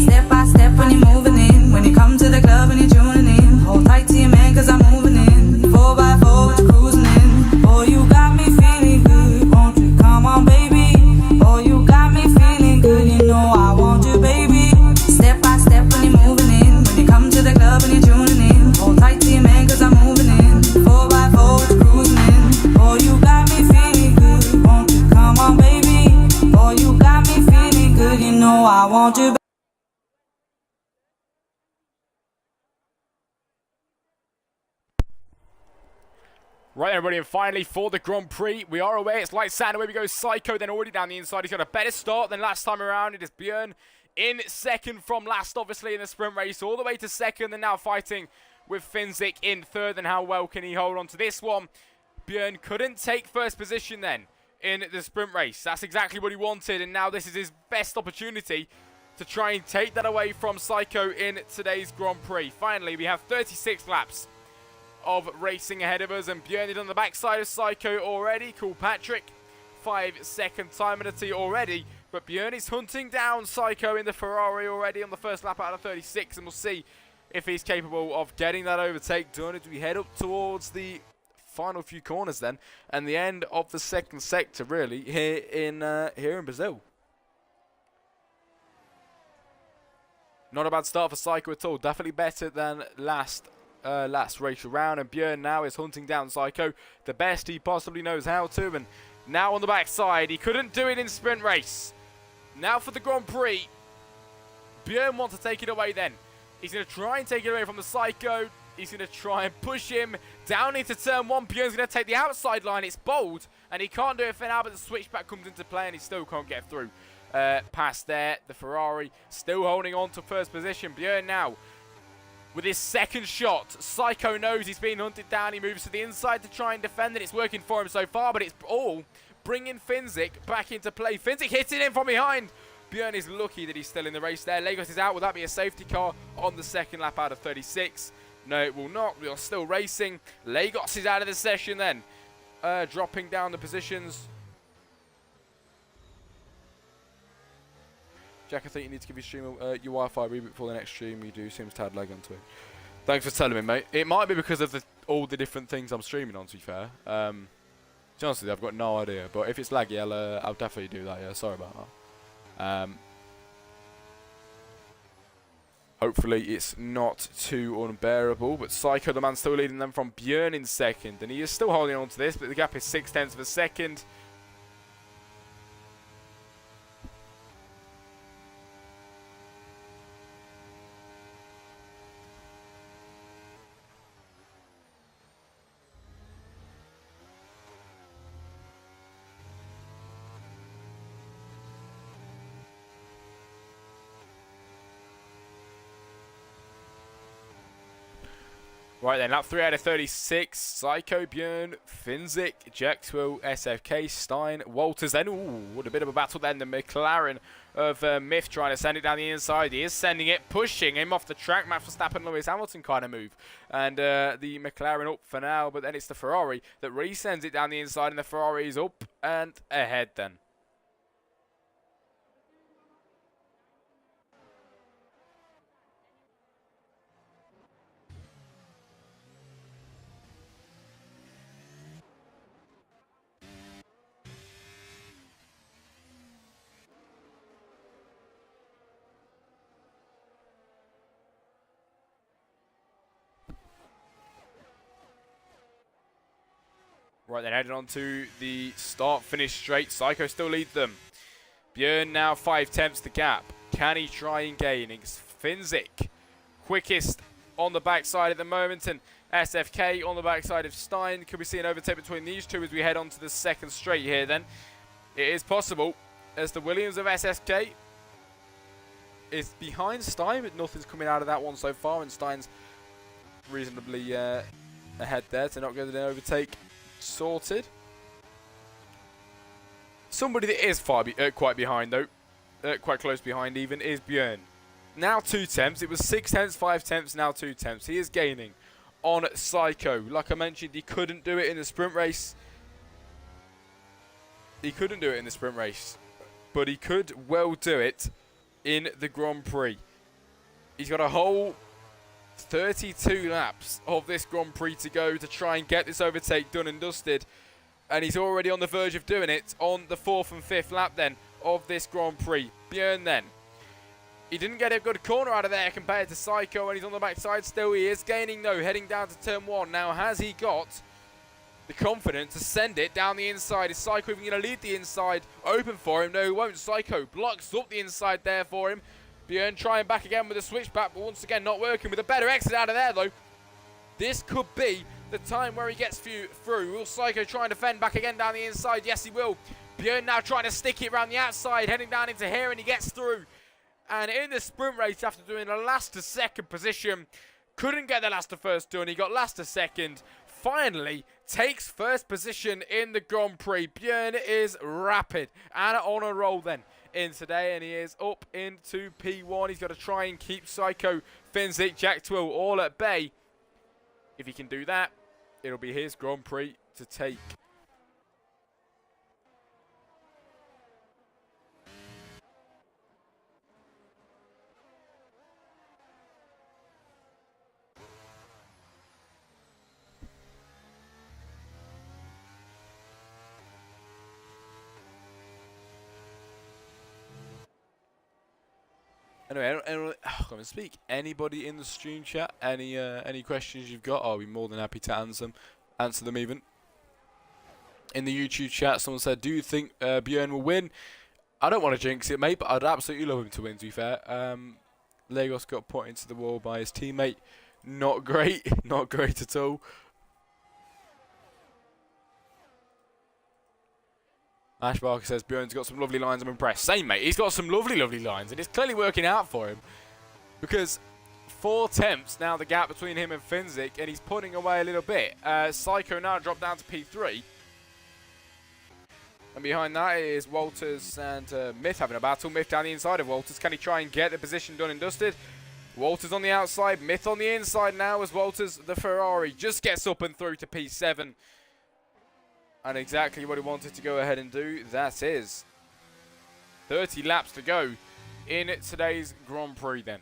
Step by step when you're moving in, when you come to the club and you're tuning in. Hold tight to your man 'cause I'm moving in. 4x4 with you cruising in. Boy, you got me feeling good. Won't you come on, baby? Boy, you got me feeling good. You know I want you, baby. Step by step when you're moving in, when you come to the club and you're tuning in. Hold tight to your man 'cause I'm moving in. 4x4 with you cruising in. Boy, you got me feeling good. Won't you come on, baby? Boy, you got me feeling good. You know I want you, baby. Right, everybody, and finally for the Grand Prix, we are away. It's light sand. Away we go. Psycho then already down the inside. He's got a better start than last time around. It is Björn in second from last, obviously, in the sprint race. All the way to second and now fighting with Finzik in third. And how well can he hold on to this one? Björn couldn't take first position then in the sprint race. That's exactly what he wanted. And now this is his best opportunity to try and take that away from Psycho in today's Grand Prix. Finally, we have 36 laps of racing ahead of us, and Björn is on the backside of Psycho already. Cool Patrick, 5-second time penalty already, but Björn is hunting down Psycho in the Ferrari already on the first lap out of 36, and we'll see if he's capable of getting that overtake done as we head up towards the final few corners then, and the end of the second sector really here in Brazil. Not a bad start for Psycho at all. Definitely better than last race around. And Björn now is hunting down Psycho the best he possibly knows how to. And now on the backside, he couldn't do it in sprint race. Now for the Grand Prix, Björn wants to take it away then. He's going to try and take it away from the Psycho. He's going to try and push him down into turn 1. Björn's going to take the outside line. It's bold, and he can't do it for now, but the switchback comes into play, and he still can't get through. Past there, the Ferrari still holding on to first position. Björn now with his second shot. Psycho knows he's being hunted down. He moves to the inside to try and defend it. It's working for him so far, but it's all bringing Finzik back into play. Finzik hitting him from behind. Björn is lucky that he's still in the race there. Lagos is out. Will that be a safety car on the second lap out of 36? No, it will not. We are still racing. Lagos is out of the session then. Dropping down the positions. Jack, I think you need to give your stream your Wi-Fi reboot before the next stream. You do seems to have lag onto it. Thanks for telling me, mate. It might be because of all the different things I'm streaming on, to be fair. Honestly, I've got no idea. But if it's laggy, I'll definitely do that, yeah. Sorry about that. Hopefully it's not too unbearable. But Psycho, the man, still leading them from Björn in second. And he is still holding on to this, but the gap is 0.6 of a second. Right then, lap 3 out of 36. Psycho, Björn, Finzik, Jackswell, SFK, Stein, Walters. Then, ooh, what a bit of a battle then. The McLaren of Myth trying to send it down the inside. He is sending it, pushing him off the track. Max Verstappen, Lewis Hamilton kind of move. And the McLaren up for now, but then it's the Ferrari that really sends it down the inside, and the Ferrari is up and ahead then. Right then, heading on to the start-finish straight. Psycho still leads them. Björn now 5/10 the gap. Can he try and gain? It's Finzik, quickest on the backside at the moment, and SFK on the backside of Stein. Could we see an overtake between these two as we head on to the second straight here then? It is possible, as the Williams of SFK is behind Stein, but nothing's coming out of that one so far, and Stein's reasonably ahead there to not get an overtake sorted. Somebody that is quite behind though, quite close behind even, is Björn. Now 2/10. It was 6/10, 5/10, now 2/10. He is gaining on Psycho. Like I mentioned, he couldn't do it in the sprint race. But he could well do it in the Grand Prix. He's got a whole 32 laps of this Grand Prix to go to try and get this overtake done and dusted, and he's already on the verge of doing it on the 4th and 5th lap then of this Grand Prix. Björn then, he didn't get a good corner out of there compared to Psycho, and he's on the backside still. He is gaining though, heading down to turn 1. Now has he got the confidence to send it down the inside? Is Psycho even going to leave the inside open for him? No, he won't. Psycho blocks up the inside there for him. Björn trying back again with a switchback, but once again not working, with a better exit out of there though. This could be the time where he gets through. Will Psycho try and defend back again down the inside? Yes, he will. Björn now trying to stick it around the outside, heading down into here, and he gets through. And in the sprint race, after doing a last to second position, couldn't get the last to first done. He got last to second. Finally takes first position in the Grand Prix. Björn is rapid and on a roll then in today, and he is up into P1. He's got to try and keep Psycho, Finzik, Jack Twill all at bay. If he can do that, it'll be his Grand Prix to take. Anyway, I'm going to speak. Anybody in the stream chat? Any questions you've got? I'll be more than happy to answer them even. In the YouTube chat, someone said, "Do you think Björn will win?" I don't want to jinx it, mate, but I'd absolutely love him to win. To be fair, Lagos got put into the wall by his teammate. Not great, not great at all. Ash Barker says, Björn's got some lovely lines, I'm impressed. Same, mate. He's got some lovely, lovely lines, and it's clearly working out for him. Because 4 attempts now, the gap between him and Finzik, and he's putting away a little bit. Psycho now dropped down to P3. And behind that is Walters and Myth having a battle. Myth down the inside of Walters. Can he try and get the position done and dusted? Walters on the outside, Myth on the inside now as Walters, the Ferrari, just gets up and through to P7. And exactly what he wanted to go ahead and do, that is 30 laps to go in today's Grand Prix then.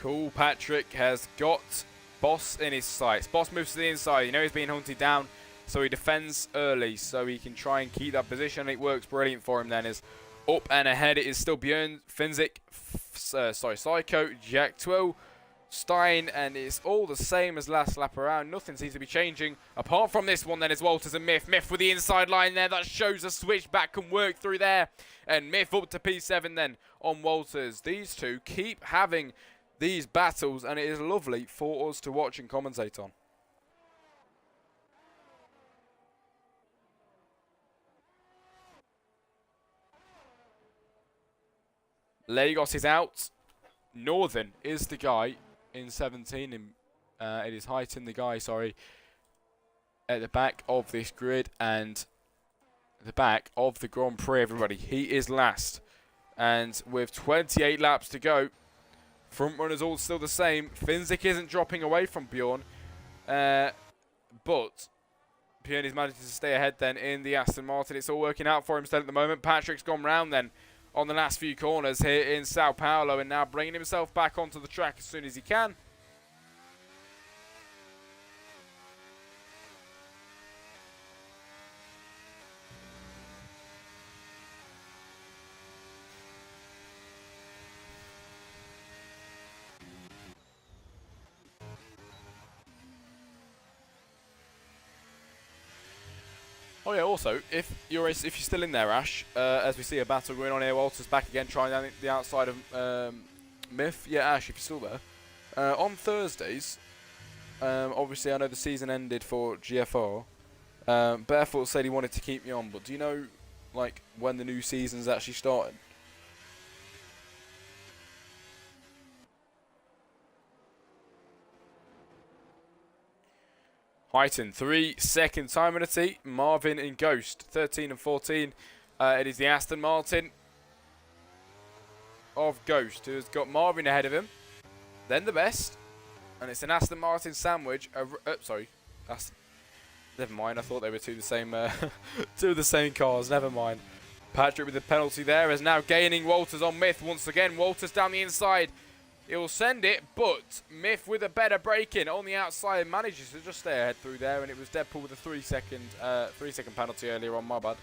Cool, Patrick has got Boss in his sights. Boss moves to the inside. You know he's being hunted down, so he defends early so he can try and keep that position. It works brilliant for him then. Is up and ahead. It is still Björn, Finzik, Psycho, Jack Twill, Stein, and it's all the same as last lap around. Nothing seems to be changing. Apart from this one then is Walters and Myth. Myth with the inside line there. That shows a switchback can work through there. And Myth up to P7 then on Walters. These two keep having these battles, and it is lovely for us to watch and commentate on. Lagos is out. Northern is the guy in 17. It is Heighton, the guy, sorry, at the back of this grid and the back of the Grand Prix, everybody. He is last. And with 28 laps to go, front runners all still the same. Finzik isn't dropping away from Bjorn. But Bjorn is managing to stay ahead then in the Aston Martin. It's all working out for him still at the moment. Patrick's gone round then on the last few corners here in Sao Paulo and now bringing himself back onto the track as soon as he can. Oh yeah, also, if you're still in there, Ash, as we see a battle going on here, Walters back again, trying down the outside of Myth. Yeah, Ash, if you're still there. On Thursdays, obviously I know the season ended for GFR. Barefoot said he wanted to keep me on, but do you know, like, when the new season's actually starting? Heighton, 3-second time penalty. Marvin and Ghost, 13 and 14. It is the Aston Martin of Ghost who has got Marvin ahead of him. Then the best. And it's an Aston Martin sandwich. Sorry. Never mind. I thought they were two of the same cars. Never mind. Patrick with the penalty there is now gaining Walters on Myth once again. Walters down the inside. He'll send it, but Myth with a better break-in on the outside manages to just stay ahead through there, and it was Deadpool with a 3-second penalty earlier on, my bad.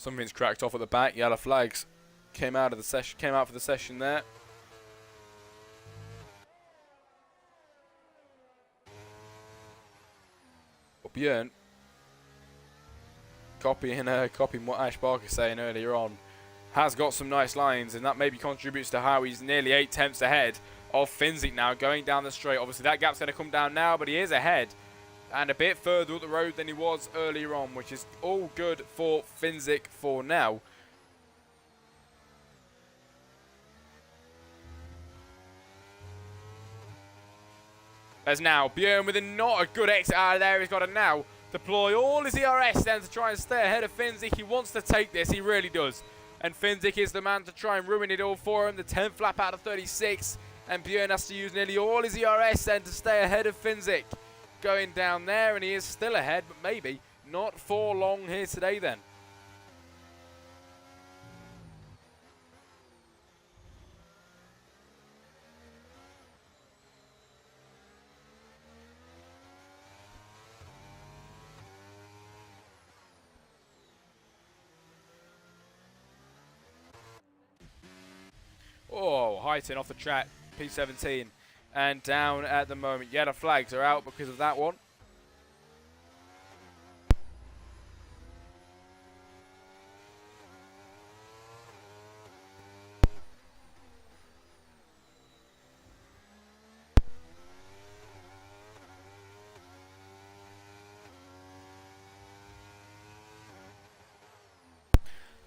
Something's cracked off at the back. Yellow flags came out for the session there. But Björn, copying what Ash Barker was saying earlier on, has got some nice lines, and that maybe contributes to how he's nearly 8 tenths ahead of Finzik now, going down the straight. Obviously that gap's going to come down now, but he is ahead and a bit further up the road than he was earlier on, which is all good for Finzik for now. As now, Björn with not a good exit out of there. He's got to now deploy all his ERS then to try and stay ahead of Finzik. He wants to take this, he really does. And Finzik is the man to try and ruin it all for him. The 10th lap out of 36. And Björn has to use nearly all his ERS then to stay ahead of Finzik. Going down there, and he is still ahead, but maybe not for long here today then. Oh, Heighton off the track, P17, and down at the moment. Yeah, the flags are out because of that one.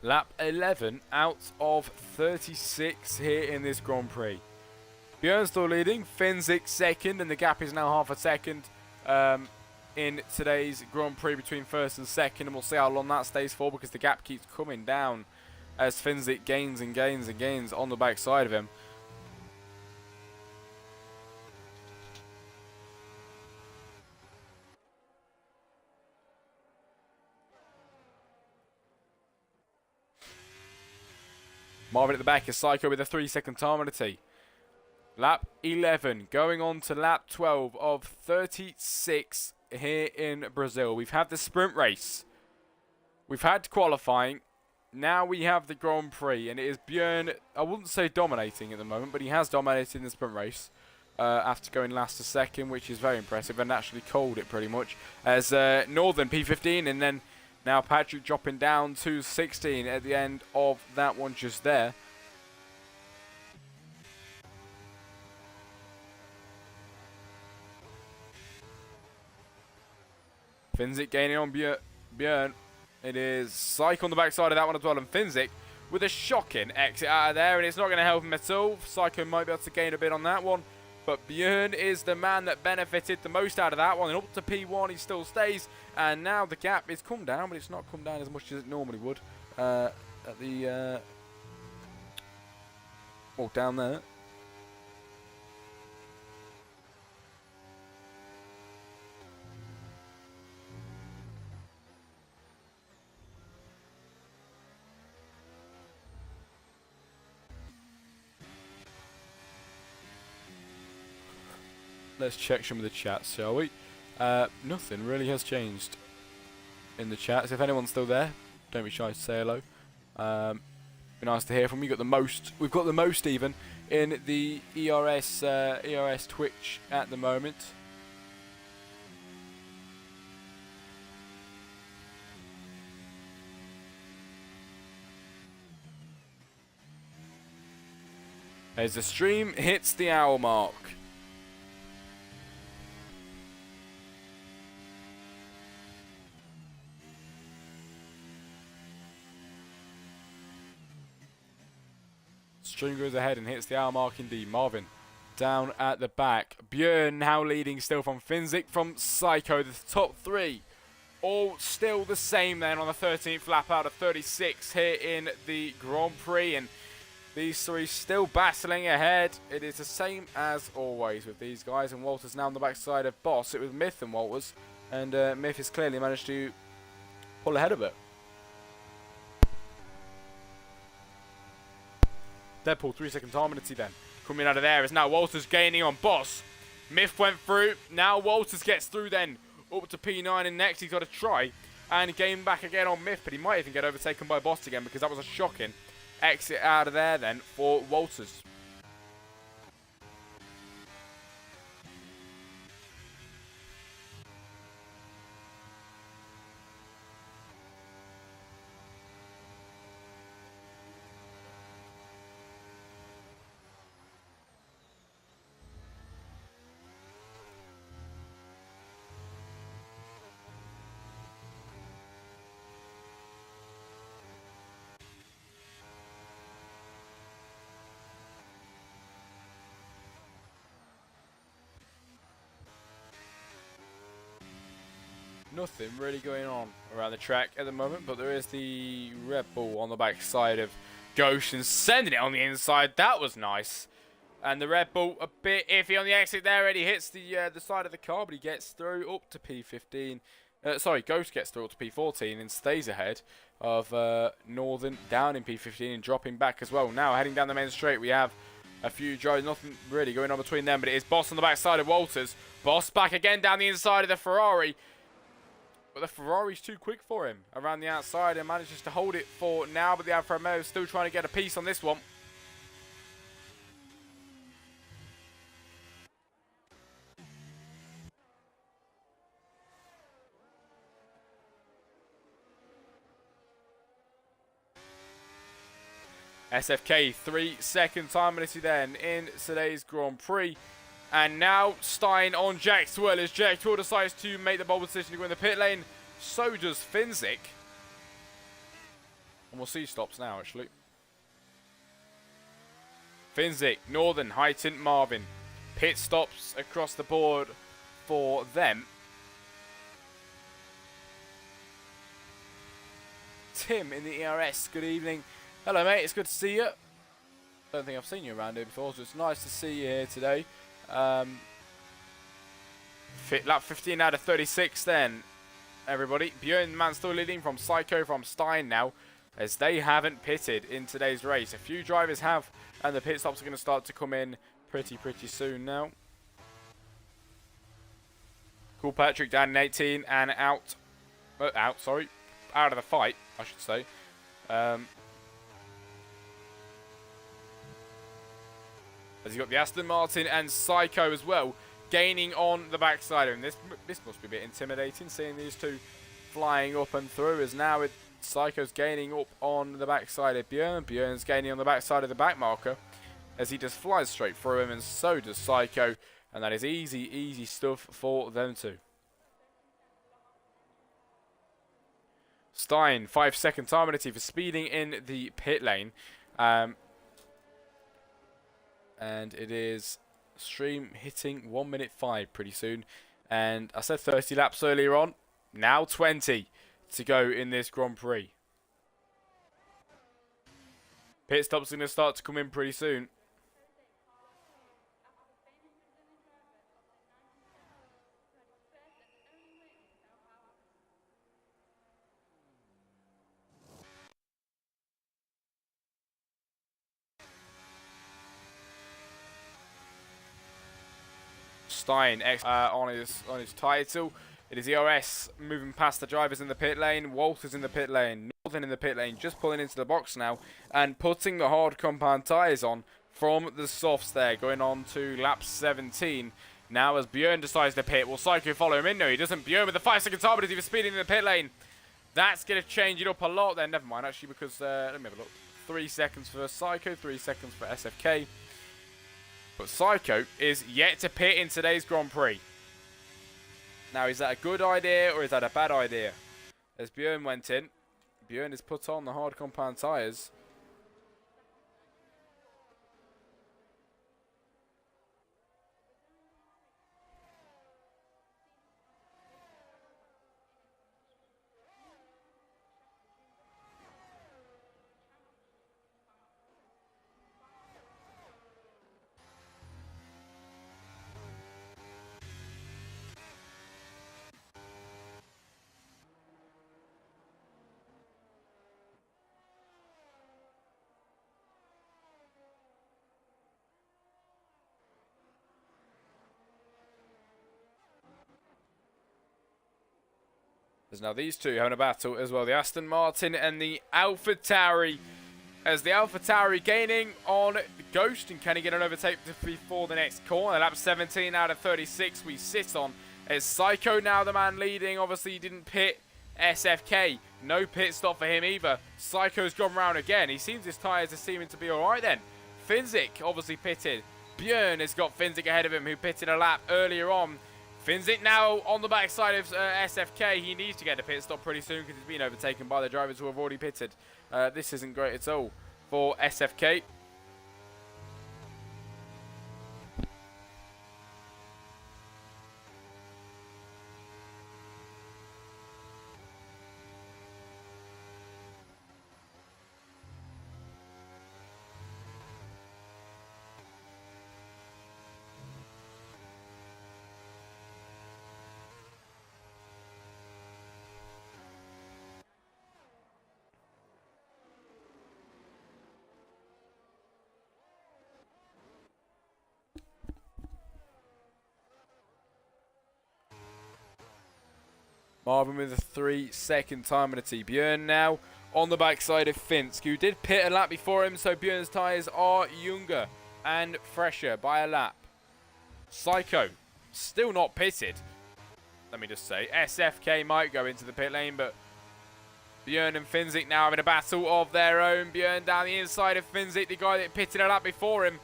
Lap 11 out of 36 here in this Grand Prix. Björn still leading, Finzik second, and the gap is now half a second in today's Grand Prix between first and second, and we'll see how long that stays for because the gap keeps coming down as Finzik gains and gains and gains on the back side of him. Marvin at the back is Psycho with a 3-second time penalty. Lap 11 going on to lap 12 of 36 here in Brazil. We've had the sprint race. We've had qualifying. Now we have the Grand Prix, and it is Björn, I wouldn't say dominating at the moment, but he has dominated in the sprint race after going last to second, which is very impressive, and actually called it pretty much as Northern P15, and then now Patrick dropping down to 16 at the end of that one just there. Finzik gaining on Björn. It is Psyche on the backside of that one as well, and Finzik with a shocking exit out of there, and it's not going to help him at all. Psycho might be able to gain a bit on that one, but Björn is the man that benefited the most out of that one. And up to P1 he still stays, and now the gap is come down, but it's not come down as much as it normally would at the well, down there. Let's check some of the chats, shall we? Nothing really has changed in the chats. If anyone's still there, don't be shy to say hello. Be nice to hear from you. We've got the most even in the ERS Twitch at the moment. As the stream hits the hour mark. Stream goes ahead and hits the hour mark indeed. Marvin down at the back. Björn now leading still from Finzik, from Psycho. The top three all still the same then on the 13th lap out of 36 here in the Grand Prix. And these three still battling ahead. It is the same as always with these guys. And Walters now on the backside of Boss. It was Myth and Walters. And Myth has clearly managed to pull ahead of it. Deadpool 3-second time penalty then. Coming out of there is now Walters gaining on Boss. Myth went through. Now Walters gets through then. Up to P9, and next he's got to try and gain back again on Myth, but he might even get overtaken by Boss again because that was a shocking exit out of there then for Walters. Nothing really going on around the track at the moment, but there is the Red Bull on the back side of Ghost and sending it on the inside. That was nice. And the Red Bull a bit iffy on the exit there, and he hits the side of the car, but he gets through up to P15. Sorry, Ghost gets through up to P14 and stays ahead of Northern down in P15 and dropping back as well. Now heading down the main straight, we have a few drivers, nothing really going on between them, but it is Boss on the back side of Walters. Boss back again down the inside of the Ferrari. But the Ferrari's too quick for him around the outside and manages to hold it for now. But the Alfa Romeo is still trying to get a piece on this one. SFK 3-second time penalty then in today's Grand Prix. And now Stein on Jack Twirl as Jack Twirl decides to make the bold decision to go in the pit lane. So does Finzik. And we'll see stops now, actually. Finzik, Northern, Heighton, Marvin. Pit stops across the board for them. Tim in the ERS, good evening. Hello, mate, it's good to see you. Don't think I've seen you around here before, so it's nice to see you here today. Lap 15 out of 36 then, everybody. Björn man still leading from Psycho from Stein now, as they haven't pitted in today's race. A few drivers have, and the pit stops are going to start to come in pretty soon now. Cool Patrick down in 18 and out of the fight, I should say. As you got the Aston Martin and Psycho as well, gaining on the backside. And this must be a bit intimidating, seeing these two flying up and through, as now Psycho's gaining up on the backside of Björn. Björn's gaining on the backside of the back marker, as he just flies straight through him, and so does Psycho. And that is easy stuff for them two. Stein, 5-second time penalty for speeding in the pit lane. And it is stream hitting 1 minute 5 pretty soon. And I said 30 laps earlier on. Now 20 to go in this Grand Prix. Pit stops are going to start to come in pretty soon. Stein on his title. It is ERS moving past the drivers in the pit lane. Walters in the pit lane. Northern in the pit lane. Just pulling into the box now and putting the hard compound tyres on from the softs there. Going on to lap 17. Now as Björn decides to pit. Will Psycho follow him in? No, he doesn't. Björn with the 5-second time penalty for speeding in the pit lane. That's going to change it up a lot then. Never mind actually, because let me have a look. 3 seconds for Psycho. 3 seconds for SFK. But Psycho is yet to pit in today's Grand Prix. Now, is that a good idea or is that a bad idea? As Björn went in, Björn has put on the hard compound tyres. There's now these two having a battle as well. The Aston Martin and the AlphaTauri. As the AlphaTauri gaining on the Ghost. And can he get an overtake before the next corner? Lap 17 out of 36 we sit on. As Psycho now the man leading. Obviously he didn't pit SFK. No pit stop for him either. Psycho's gone round again. He seems his tyres are seeming to be alright then. Finzik obviously pitted. Björn has got Finzik ahead of him, who pitted a lap earlier on. Finzik now on the backside of SFK. He needs to get a pit stop pretty soon because he's been overtaken by the drivers who have already pitted. This isn't great at all for SFK. Marvin with a 3-second time penalty. Björn now on the backside of Finsk, who did pit a lap before him, so Björn's tyres are younger and fresher by a lap. Psycho, still not pitted. Let me just say, SFK might go into the pit lane, but Björn and Finzik now having a battle of their own. Björn down the inside of Finzik, the guy that pitted a lap before him.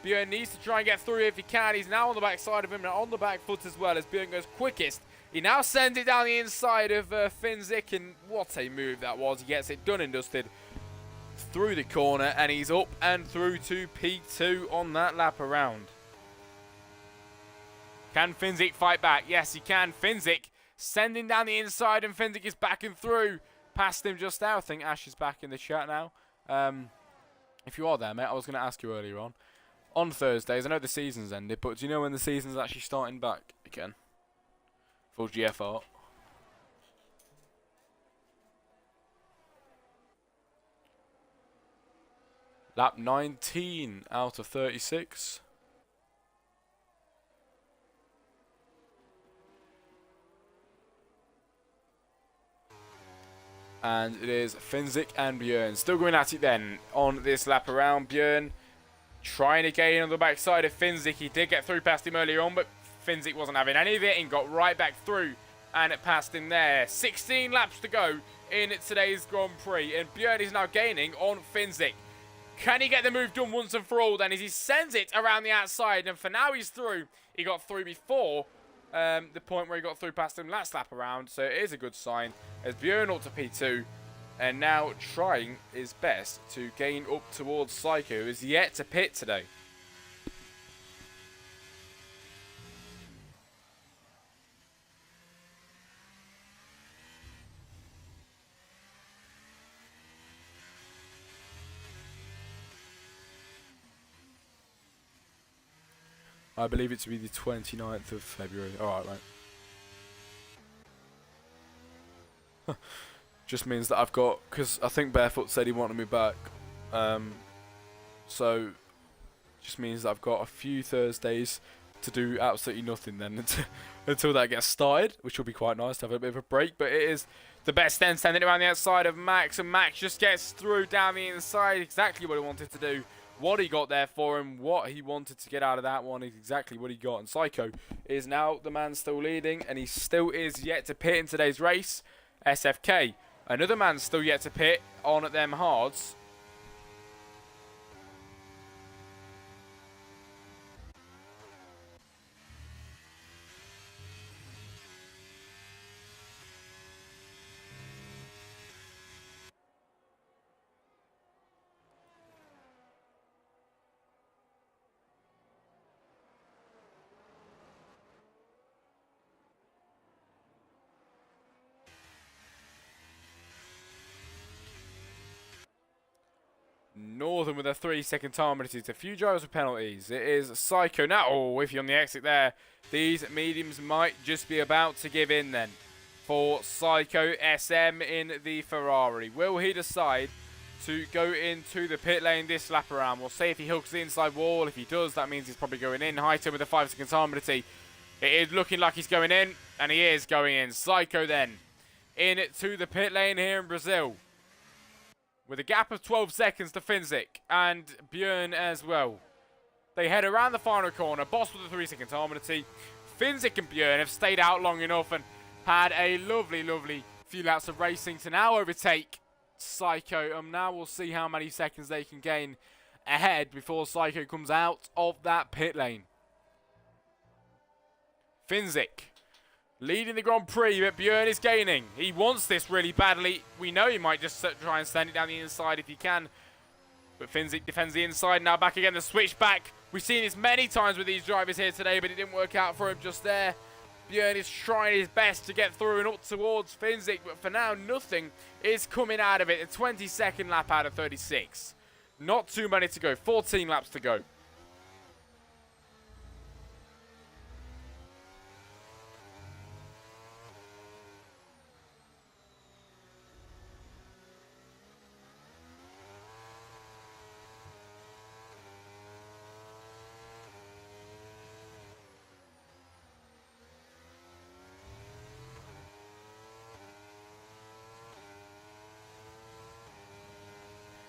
Björn needs to try and get through if he can. He's now on the backside of him and on the back foot as well as Björn goes quickest. He now sends it down the inside of Finzik, and what a move that was. He gets it done and dusted through the corner, and he's up and through to P2 on that lap around. Can Finzik fight back? Yes, he can. Finzik sending down the inside, and Finzik is backing through. Past him just now. I think Ash is back in the chat now. If you are there, mate, I was going to ask you earlier on Thursdays, I know the season's ended, but do you know when the season's actually starting back again? For GFR. Lap 19 out of 36. And it is Finzik and Björn still going at it then on this lap around. Björn trying to gain on the backside of Finzik. He did get through past him earlier on, but Finzik wasn't having any of it and got right back through and it passed him there. 16 laps to go in today's Grand Prix, and Björn is now gaining on Finzik. Can he get the move done once and for all then as he sends it around the outside, and for now he's through. He got through before the point where he got through past him last lap around, so it is a good sign as Björn up to P2 and now trying his best to gain up towards Psycho, who is yet to pit today. I believe it to be the 29th of February. Alright, right. Just means that I've got, because I think Barefoot said he wanted me back. So, just means that I've got a few Thursdays to do absolutely nothing then until that gets started, which will be quite nice to have a bit of a break. But it is the best then sending it around the outside of Max, and Max just gets through down the inside, exactly what he wanted to do. What he got there for him, what he wanted to get out of that one is exactly what he got. And Psycho is now the man still leading, and he still is yet to pit in today's race. SFK, another man still yet to pit on at them hards. Northern with a 3-second time penalty. It's a few drivers with penalties. It is Psycho now. Oh, if you're on the exit there, these mediums might just be about to give in then for Psycho SM in the Ferrari. Will he decide to go into the pit lane this lap around? We'll see if he hooks the inside wall. If he does, that means he's probably going in. Highton with a 5-second time penalty. It is looking like he's going in, and he is going in. Psycho then into the pit lane here in Brazil. With a gap of 12 seconds to Finzik and Björn as well. They head around the final corner. Boss with the 3-second harmony. Finzik and Björn have stayed out long enough and had a lovely, lovely few laps of racing to now overtake Psycho. Now we'll see how many seconds they can gain ahead before Psycho comes out of that pit lane. Finzik leading the Grand Prix, but Björn is gaining. He wants this really badly. We know he might just try and send it down the inside if he can. But Finzik defends the inside. Now back again, the switchback. We've seen this many times with these drivers here today, but it didn't work out for him just there. Björn is trying his best to get through and up towards Finzik, but for now, nothing is coming out of it. A 22nd lap out of 36. Not too many to go. 14 laps to go.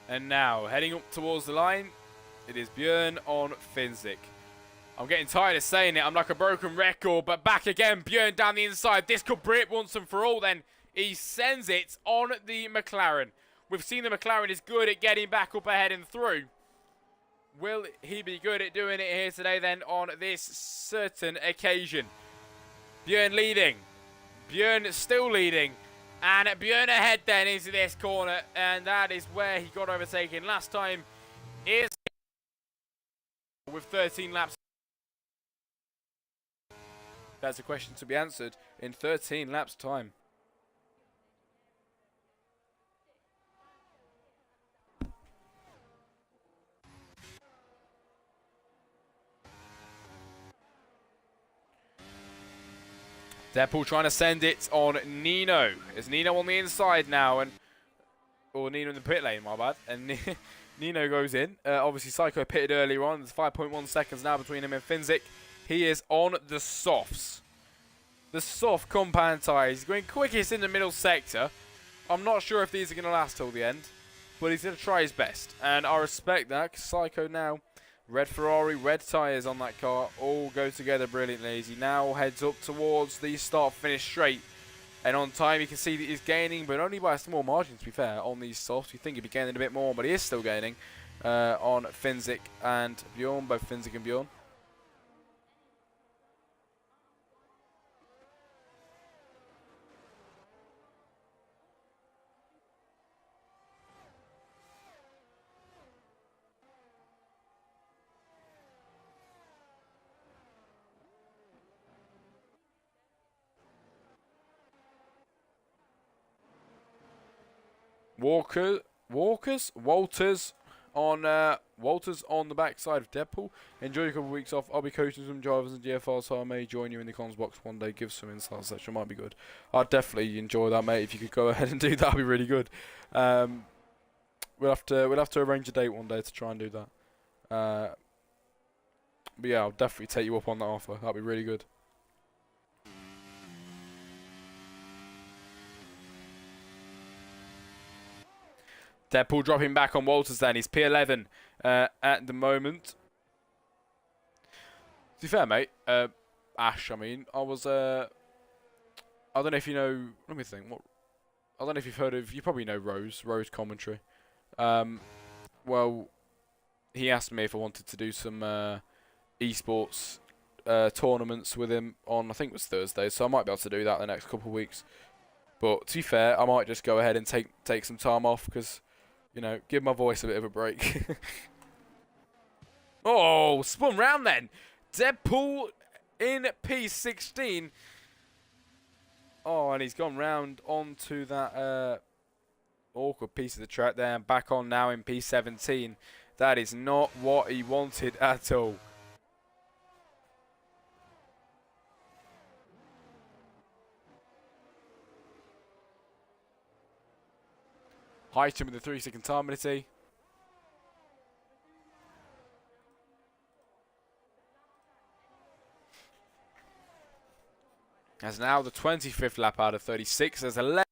And now, heading up towards the line, it is Björn on Finzik. I'm getting tired of saying it. I'm like a broken record, but back again, Björn down the inside. This could be it once and for all then. He sends it on the McLaren. We've seen the McLaren is good at getting back up ahead and through. Will he be good at doing it here today then on this certain occasion? Björn leading. Björn still leading. And Björn ahead then into this corner, and that is where he got overtaken last time. Is with 13 laps. That's a question to be answered in 13 laps time. Deadpool trying to send it on Nino. It's Nino on the inside now, or Nino in the pit lane, my bad. And Nino goes in. Obviously, Psycho pitted earlier on. There's 5.1 seconds now between him and Finzik. He is on the softs. The soft compound tyres. He's going quickest in the middle sector. I'm not sure if these are going to last till the end, but he's going to try his best. And I respect that, because Psycho now, red Ferrari, red tyres on that car, all go together brilliantly as he now heads up towards the start-finish straight. And on time, you can see that he's gaining, but only by a small margin, to be fair, on these softs. You think he'd be gaining a bit more, but he is still gaining on Finzik and Bjorn, both Finzik and Bjorn. Walters on the backside of Deadpool. Enjoy a couple of weeks off. I'll be coaching some drivers and GFR, so I may join you in the comms box one day. Give some insights. That might be good. I'd definitely enjoy that, mate. If you could go ahead and do that, that'd be really good. We'll have to arrange a date one day to try and do that. But yeah, I'll definitely take you up on that offer. That'd be really good. Deadpool dropping back on Walters then. He's P11 at the moment. To be fair, mate, Ash, I mean, I was, I don't know if you know, let me think, what, I don't know if you've heard of, you probably know Rose commentary. Well, he asked me if I wanted to do some esports tournaments with him on, I think it was Thursday, so I might be able to do that the next couple of weeks. But to be fair, I might just go ahead and take some time off because, you know, give my voice a bit of a break. Oh, spun round then. Deadpool in P16. Oh, and he's gone round onto that awkward piece of the track there and back on now in P17. That is not what he wanted at all. Heighten with the 3-second time penalty. As now the 25th lap out of 36. There's 11.